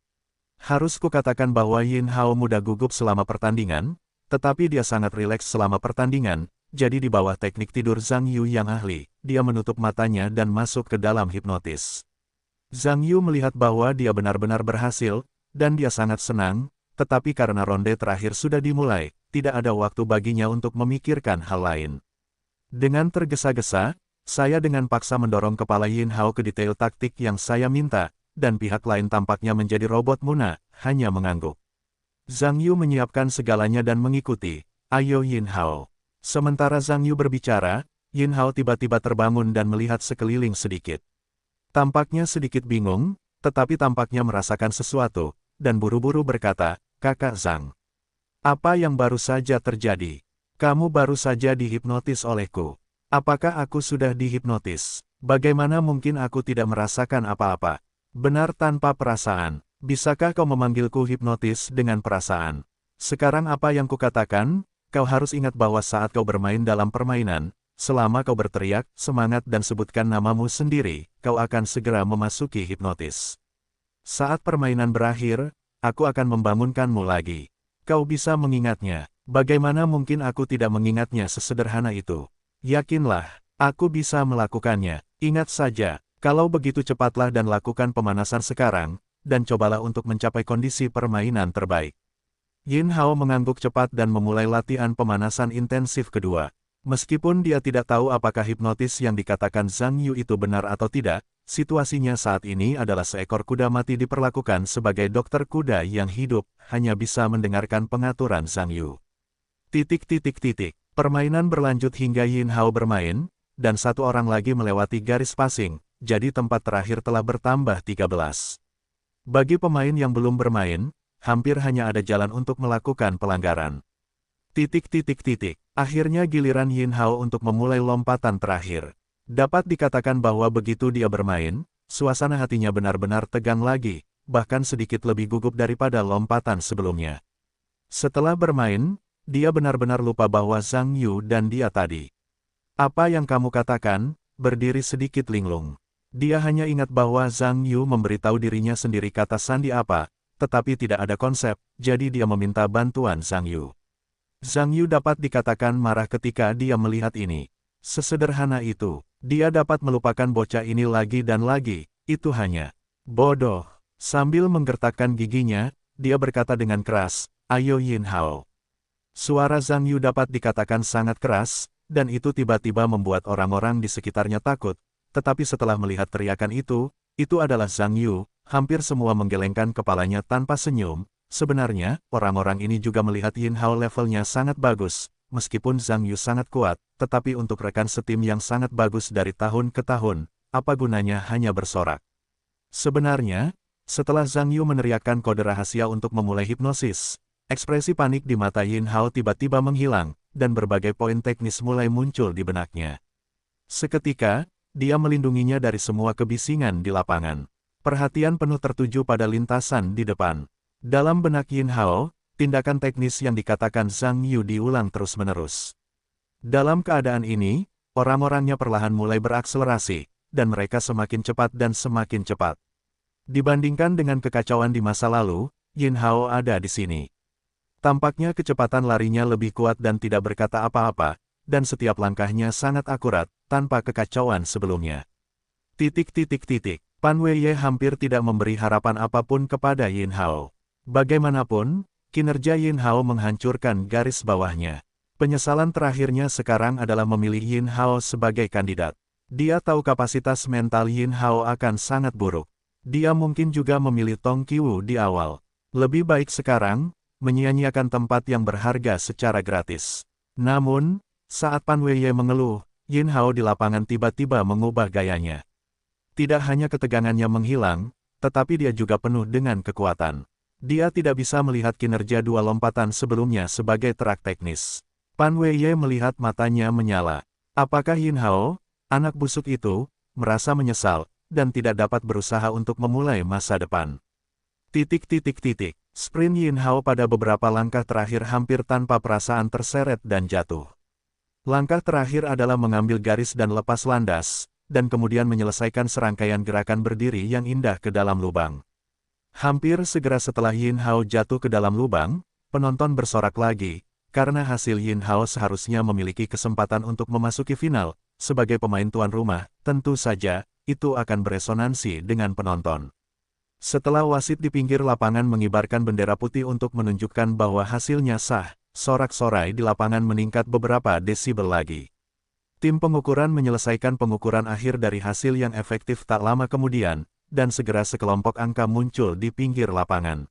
Harus kukatakan bahwa Yin Hao mudah gugup selama pertandingan, tetapi dia sangat rileks selama pertandingan, jadi di bawah teknik tidur Zhang Yu yang ahli, dia menutup matanya dan masuk ke dalam hipnotis. Zhang Yu melihat bahwa dia benar-benar berhasil, dan dia sangat senang, tetapi karena ronde terakhir sudah dimulai, tidak ada waktu baginya untuk memikirkan hal lain. Dengan tergesa-gesa, saya dengan paksa mendorong kepala Yin Hao ke detail taktik yang saya minta, dan pihak lain tampaknya menjadi robot Muna, hanya mengangguk. Zhang Yu menyiapkan segalanya dan mengikuti, ayo Yin Hao. Sementara Zhang Yu berbicara, Yin Hao tiba-tiba terbangun dan melihat sekeliling sedikit. Tampaknya sedikit bingung, tetapi tampaknya merasakan sesuatu, dan buru-buru berkata, Kakak Zhang. Apa yang baru saja terjadi? Kamu baru saja dihipnotis olehku. Apakah aku sudah dihipnotis? Bagaimana mungkin aku tidak merasakan apa-apa? Benar tanpa perasaan. Bisakah kau memanggilku hipnotis dengan perasaan? Sekarang apa yang kukatakan? Kau harus ingat bahwa saat kau bermain dalam permainan, selama kau berteriak, semangat dan sebutkan namamu sendiri, kau akan segera memasuki hipnotis. Saat permainan berakhir, aku akan membangunkanmu lagi. Kau bisa mengingatnya. Bagaimana mungkin aku tidak mengingatnya sesederhana itu? Yakinlah, aku bisa melakukannya. Ingat saja, kalau begitu cepatlah dan lakukan pemanasan sekarang, dan cobalah untuk mencapai kondisi permainan terbaik. Yin Hao mengangguk cepat dan memulai latihan pemanasan intensif kedua. Meskipun dia tidak tahu apakah hipnotis yang dikatakan Zhang Yu itu benar atau tidak, situasinya saat ini adalah seekor kuda mati diperlakukan sebagai dokter kuda yang hidup, hanya bisa mendengarkan pengaturan Zhang Yu. Permainan berlanjut hingga Yin Hao bermain, dan satu orang lagi melewati garis passing, jadi tempat terakhir telah bertambah 13. Bagi pemain yang belum bermain, hampir hanya ada jalan untuk melakukan pelanggaran. Akhirnya giliran Yin Hao untuk memulai lompatan terakhir. Dapat dikatakan bahwa begitu dia bermain, suasana hatinya benar-benar tegang lagi, bahkan sedikit lebih gugup daripada lompatan sebelumnya. Setelah bermain, dia benar-benar lupa bahwa Zhang Yu dan dia tadi. Apa yang kamu katakan? Berdiri sedikit linglung. Dia hanya ingat bahwa Zhang Yu memberitahu dirinya sendiri kata sandi apa, tetapi tidak ada konsep, jadi dia meminta bantuan Zhang Yu. Zhang Yu dapat dikatakan marah ketika dia melihat ini. Sesederhana itu, dia dapat melupakan bocah ini lagi dan lagi, itu hanya bodoh. Sambil menggertakkan giginya, dia berkata dengan keras, ayo Yin Hao. Suara Zhang Yu dapat dikatakan sangat keras, dan itu tiba-tiba membuat orang-orang di sekitarnya takut, tetapi setelah melihat teriakan itu adalah Zhang Yu, hampir semua menggelengkan kepalanya tanpa senyum. Sebenarnya, orang-orang ini juga melihat Yin Hao levelnya sangat bagus, meskipun Zhang Yu sangat kuat, tetapi untuk rekan setim yang sangat bagus dari tahun ke tahun, apa gunanya hanya bersorak. Sebenarnya, setelah Zhang Yu meneriakkan kode rahasia untuk memulai hipnosis, ekspresi panik di mata Yin Hao tiba-tiba menghilang, dan berbagai poin teknis mulai muncul di benaknya. Seketika, dia melindunginya dari semua kebisingan di lapangan. Perhatian penuh tertuju pada lintasan di depan. Dalam benak Yin Hao, tindakan teknis yang dikatakan Zhang Yu diulang terus-menerus. Dalam keadaan ini, orang-orangnya perlahan mulai berakselerasi, dan mereka semakin cepat dan semakin cepat. Dibandingkan dengan kekacauan di masa lalu, Yin Hao ada di sini. Tampaknya kecepatan larinya lebih kuat dan tidak berkata apa-apa, dan setiap langkahnya sangat akurat, tanpa kekacauan sebelumnya. Pan Wei hampir tidak memberi harapan apapun kepada Yin Hao. Bagaimanapun, kinerja Yin Hao menghancurkan garis bawahnya. Penyesalan terakhirnya sekarang adalah memilih Yin Hao sebagai kandidat. Dia tahu kapasitas mental Yin Hao akan sangat buruk. Dia mungkin juga memilih Tong Qiwu di awal. Lebih baik sekarang, menyia-nyiakan tempat yang berharga secara gratis. Namun, saat Pan Wei mengeluh, Yin Hao di lapangan tiba-tiba mengubah gayanya. Tidak hanya ketegangannya menghilang, tetapi dia juga penuh dengan kekuatan. Dia tidak bisa melihat kinerja dua lompatan sebelumnya sebagai terak teknis. Pan Weiye melihat matanya menyala. Apakah Yin Hao, anak busuk itu, merasa menyesal, dan tidak dapat berusaha untuk memulai masa depan? Sprint Yin Hao pada beberapa langkah terakhir hampir tanpa perasaan terseret dan jatuh. Langkah terakhir adalah mengambil garis dan lepas landas, dan kemudian menyelesaikan serangkaian gerakan berdiri yang indah ke dalam lubang. Hampir segera setelah Yin Hao jatuh ke dalam lubang, penonton bersorak lagi, karena hasil Yin Hao seharusnya memiliki kesempatan untuk memasuki final. Sebagai pemain tuan rumah, tentu saja, itu akan beresonansi dengan penonton. Setelah wasit di pinggir lapangan mengibarkan bendera putih untuk menunjukkan bahwa hasilnya sah, sorak-sorai di lapangan meningkat beberapa desibel lagi. Tim pengukuran menyelesaikan pengukuran akhir dari hasil yang efektif tak lama kemudian, dan segera sekelompok angka muncul di pinggir lapangan.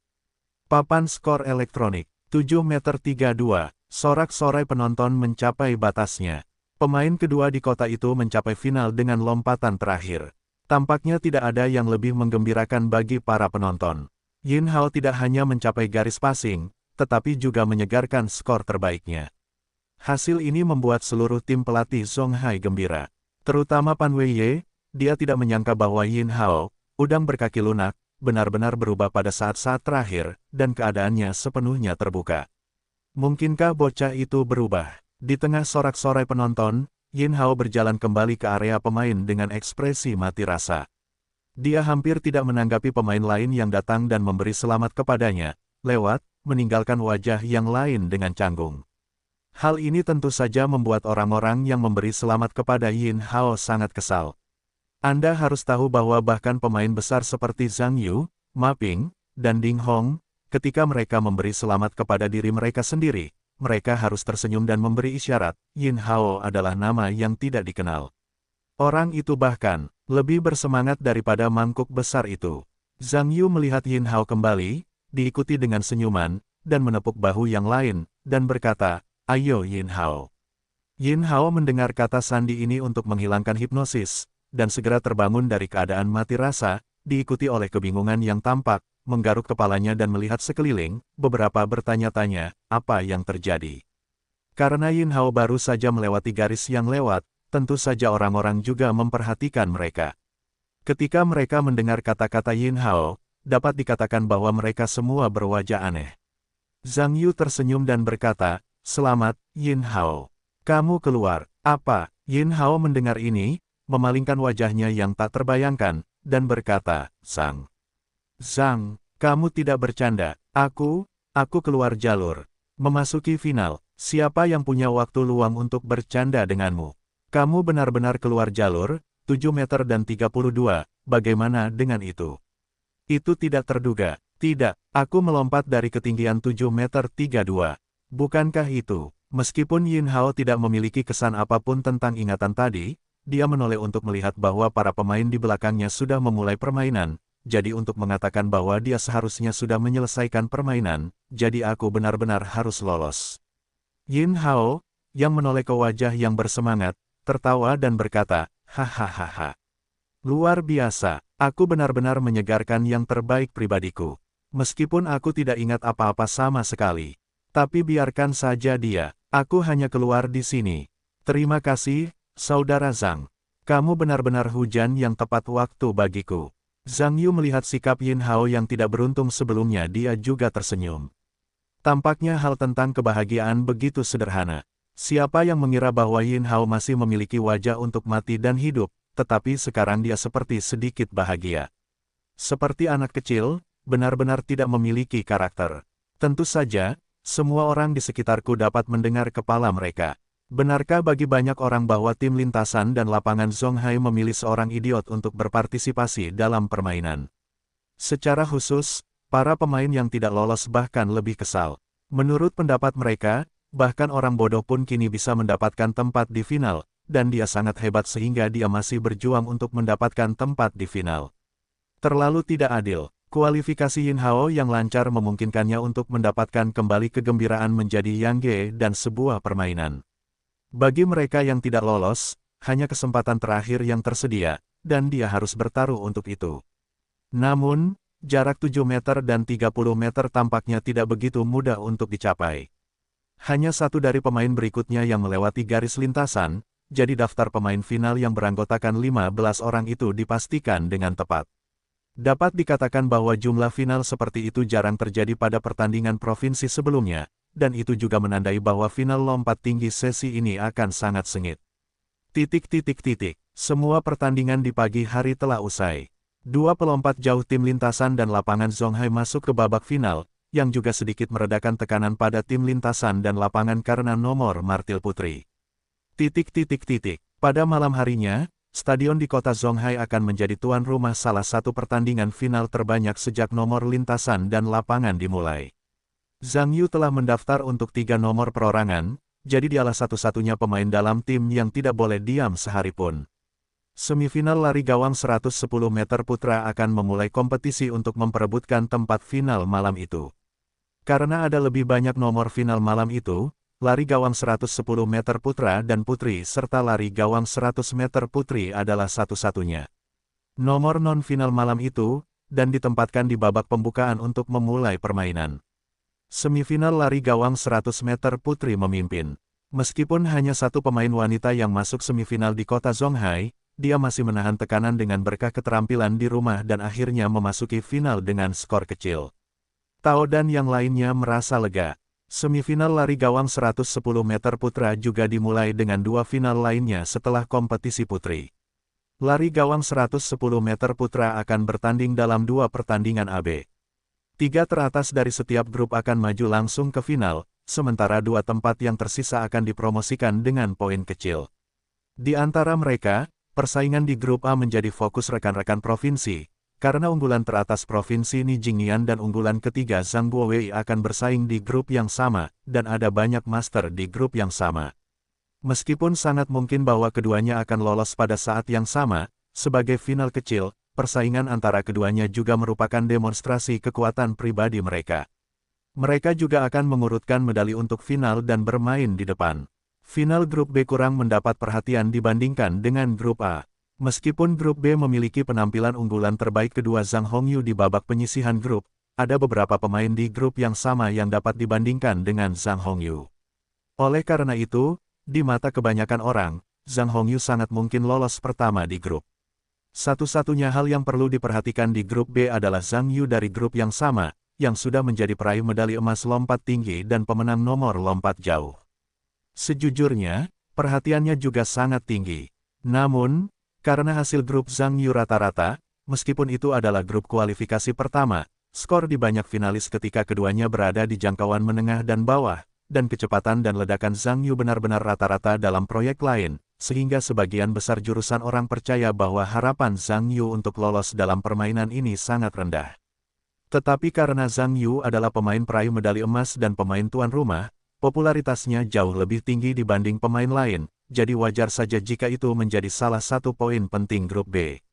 Papan skor elektronik, 7,32 meter, sorak-sorai penonton mencapai batasnya. Pemain kedua di kota itu mencapai final dengan lompatan terakhir. Tampaknya tidak ada yang lebih menggembirakan bagi para penonton. Yin Hao tidak hanya mencapai garis passing, tetapi juga menyegarkan skor terbaiknya. Hasil ini membuat seluruh tim pelatih Zonghai gembira. Terutama Pan Weiye, dia tidak menyangka bahwa Yin Hao, udang berkaki lunak, benar-benar berubah pada saat-saat terakhir, dan keadaannya sepenuhnya terbuka. Mungkinkah bocah itu berubah? Di tengah sorak-sorai penonton, Yin Hao berjalan kembali ke area pemain dengan ekspresi mati rasa. Dia hampir tidak menanggapi pemain lain yang datang dan memberi selamat kepadanya, meninggalkan wajah yang lain dengan canggung. Hal ini tentu saja membuat orang-orang yang memberi selamat kepada Yin Hao sangat kesal. Anda harus tahu bahwa bahkan pemain besar seperti Zhang Yu, Ma Ping, dan Ding Hong, ketika mereka memberi selamat kepada diri mereka sendiri, mereka harus tersenyum dan memberi isyarat, Yin Hao adalah nama yang tidak dikenal. Orang itu bahkan lebih bersemangat daripada mangkuk besar itu. Zhang Yu melihat Yin Hao kembali, diikuti dengan senyuman, dan menepuk bahu yang lain, dan berkata, "Ayo Yin Hao." Yin Hao mendengar kata sandi ini untuk menghilangkan hipnosis, dan segera terbangun dari keadaan mati rasa, diikuti oleh kebingungan yang tampak, menggaruk kepalanya dan melihat sekeliling, beberapa bertanya-tanya, apa yang terjadi. Karena Yin Hao baru saja melewati garis yang lewat, tentu saja orang-orang juga memperhatikan mereka. Ketika mereka mendengar kata-kata Yin Hao, dapat dikatakan bahwa mereka semua berwajah aneh. Zhang Yu tersenyum dan berkata, "Selamat, Yin Hao. Kamu keluar." "Apa?" Yin Hao mendengar ini, memalingkan wajahnya yang tak terbayangkan, dan berkata, Zhang, kamu tidak bercanda. Aku keluar jalur. Memasuki final, siapa yang punya waktu luang untuk bercanda denganmu? Kamu benar-benar keluar jalur, 7,32 meter, bagaimana dengan itu? Itu tidak terduga. Tidak, aku melompat dari ketinggian 7,32 meter. Bukankah itu? Meskipun Yin Hao tidak memiliki kesan apapun tentang ingatan tadi, dia menoleh untuk melihat bahwa para pemain di belakangnya sudah memulai permainan, jadi untuk mengatakan bahwa dia seharusnya sudah menyelesaikan permainan, jadi aku benar-benar harus lolos. Yin Hao, yang menoleh ke wajah yang bersemangat, tertawa dan berkata, "Hahaha. Luar biasa, aku benar-benar menyegarkan yang terbaik pribadiku. Meskipun aku tidak ingat apa-apa sama sekali. Tapi biarkan saja dia, aku hanya keluar di sini. Terima kasih, Saudara Zhang. Kamu benar-benar hujan yang tepat waktu bagiku." Zhang Yu melihat sikap Yin Hao yang tidak beruntung sebelumnya, dia juga tersenyum. Tampaknya hal tentang kebahagiaan begitu sederhana. Siapa yang mengira bahwa Yin Hao masih memiliki wajah untuk mati dan hidup, tetapi sekarang dia seperti sedikit bahagia. Seperti anak kecil, benar-benar tidak memiliki karakter. Tentu saja, semua orang di sekitarku dapat mendengar kepala mereka. Benarkah bagi banyak orang bahwa tim lintasan dan lapangan Zonghai memilih seorang idiot untuk berpartisipasi dalam permainan? Secara khusus, para pemain yang tidak lolos bahkan lebih kesal. Menurut pendapat mereka, bahkan orang bodoh pun kini bisa mendapatkan tempat di final, dan dia sangat hebat sehingga dia masih berjuang untuk mendapatkan tempat di final. Terlalu tidak adil. Kualifikasi Yin Hao yang lancar memungkinkannya untuk mendapatkan kembali kegembiraan menjadi Yangge dan sebuah permainan. Bagi mereka yang tidak lolos, hanya kesempatan terakhir yang tersedia, dan dia harus bertaruh untuk itu. Namun, jarak 7 meter dan 30 meter tampaknya tidak begitu mudah untuk dicapai. Hanya satu dari pemain berikutnya yang melewati garis lintasan, jadi daftar pemain final yang beranggotakan 15 orang itu dipastikan dengan tepat. Dapat dikatakan bahwa jumlah final seperti itu jarang terjadi pada pertandingan provinsi sebelumnya, dan itu juga menandai bahwa final lompat tinggi sesi ini akan sangat sengit. Semua pertandingan di pagi hari telah usai. Dua pelompat jauh tim lintasan dan lapangan Zonghai masuk ke babak final, yang juga sedikit meredakan tekanan pada tim lintasan dan lapangan karena nomor martil putri. Pada malam harinya, stadion di kota Zonghai akan menjadi tuan rumah salah satu pertandingan final terbanyak sejak nomor lintasan dan lapangan dimulai. Zhang Yu telah mendaftar untuk 3 nomor perorangan, jadi dialah satu-satunya pemain dalam tim yang tidak boleh diam sehari pun. Semifinal lari gawang 110 meter putra akan memulai kompetisi untuk memperebutkan tempat final malam itu. Karena ada lebih banyak nomor final malam itu, lari gawang 110 meter putra dan putri serta lari gawang 100 meter putri adalah satu-satunya nomor non-final malam itu, dan ditempatkan di babak pembukaan untuk memulai permainan. Semifinal lari gawang 100 meter putri memimpin. Meskipun hanya satu pemain wanita yang masuk semifinal di kota Zonghai, dia masih menahan tekanan dengan berkah keterampilan di rumah dan akhirnya memasuki final dengan skor kecil. Tao dan yang lainnya merasa lega. Semifinal lari gawang 110 meter putra juga dimulai dengan 2 final lainnya setelah kompetisi putri. Lari gawang 110 meter putra akan bertanding dalam 2 pertandingan AB. 3 teratas dari setiap grup akan maju langsung ke final, sementara 2 tempat yang tersisa akan dipromosikan dengan poin kecil. Di antara mereka, persaingan di grup A menjadi fokus rekan-rekan provinsi, karena unggulan teratas provinsi Ni Jingnian dan unggulan ketiga Zhang Guowei akan bersaing di grup yang sama, dan ada banyak master di grup yang sama. Meskipun sangat mungkin bahwa keduanya akan lolos pada saat yang sama, sebagai final kecil, persaingan antara keduanya juga merupakan demonstrasi kekuatan pribadi mereka. Mereka juga akan mengurutkan medali untuk final dan bermain di depan. Final grup B kurang mendapat perhatian dibandingkan dengan grup A. Meskipun grup B memiliki penampilan unggulan terbaik kedua Zhang Hongyu di babak penyisihan grup, ada beberapa pemain di grup yang sama yang dapat dibandingkan dengan Zhang Hongyu. Oleh karena itu, di mata kebanyakan orang, Zhang Hongyu sangat mungkin lolos pertama di grup. Satu-satunya hal yang perlu diperhatikan di grup B adalah Zhang Yu dari grup yang sama, yang sudah menjadi peraih medali emas lompat tinggi dan pemenang nomor lompat jauh. Sejujurnya, perhatiannya juga sangat tinggi. Namun, karena hasil grup Zhang Yu rata-rata, meskipun itu adalah grup kualifikasi pertama, skor di banyak finalis ketika keduanya berada di jangkauan menengah dan bawah, dan kecepatan dan ledakan Zhang Yu benar-benar rata-rata dalam proyek lain, sehingga sebagian besar jurusan orang percaya bahwa harapan Zhang Yu untuk lolos dalam permainan ini sangat rendah. Tetapi karena Zhang Yu adalah pemain peraih medali emas dan pemain tuan rumah, popularitasnya jauh lebih tinggi dibanding pemain lain, jadi wajar saja jika itu menjadi salah satu poin penting grup B.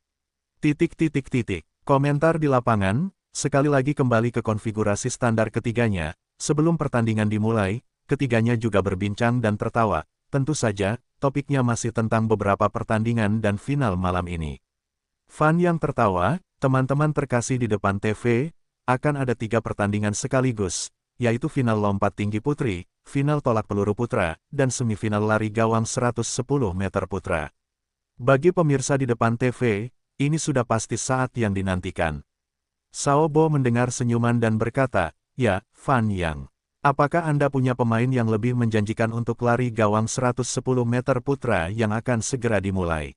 Komentar di lapangan, sekali lagi kembali ke konfigurasi standar ketiganya, sebelum pertandingan dimulai, ketiganya juga berbincang dan tertawa, tentu saja, topiknya masih tentang beberapa pertandingan dan final malam ini. Fan yang tertawa, teman-teman terkasih di depan TV, akan ada 3 pertandingan sekaligus, yaitu final lompat tinggi putri, final tolak peluru putra, dan semifinal lari gawang 110 meter putra. Bagi pemirsa di depan TV, ini sudah pasti saat yang dinantikan. Sao Bo mendengar senyuman dan berkata, "Ya, Fan Yang. Apakah Anda punya pemain yang lebih menjanjikan untuk lari gawang 110 meter putra yang akan segera dimulai?"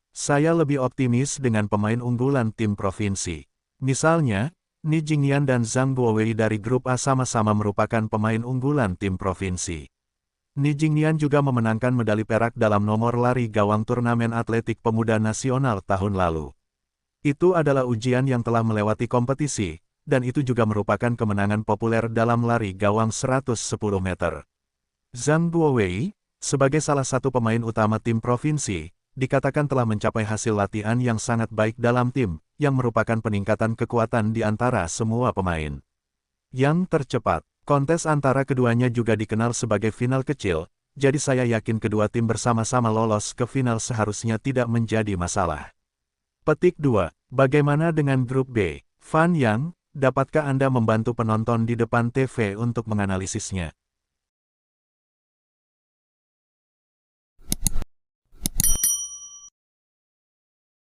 Saya lebih optimis dengan pemain unggulan tim provinsi. Misalnya, Ni Jingnian dan Zhang Guowei dari grup A sama-sama merupakan pemain unggulan tim provinsi. Ni Jingnian juga memenangkan medali perak dalam nomor lari gawang turnamen atletik pemuda nasional tahun lalu. Itu adalah ujian yang telah melewati kompetisi, dan itu juga merupakan kemenangan populer dalam lari gawang 110 meter. Zhang Guowei, sebagai salah satu pemain utama tim provinsi, dikatakan telah mencapai hasil latihan yang sangat baik dalam tim, yang merupakan peningkatan kekuatan di antara semua pemain. Yang tercepat, kontes antara keduanya juga dikenal sebagai final kecil, jadi saya yakin kedua tim bersama-sama lolos ke final seharusnya tidak menjadi masalah. Petik 2. Bagaimana dengan grup B? Fan Yang, dapatkah Anda membantu penonton di depan TV untuk menganalisisnya?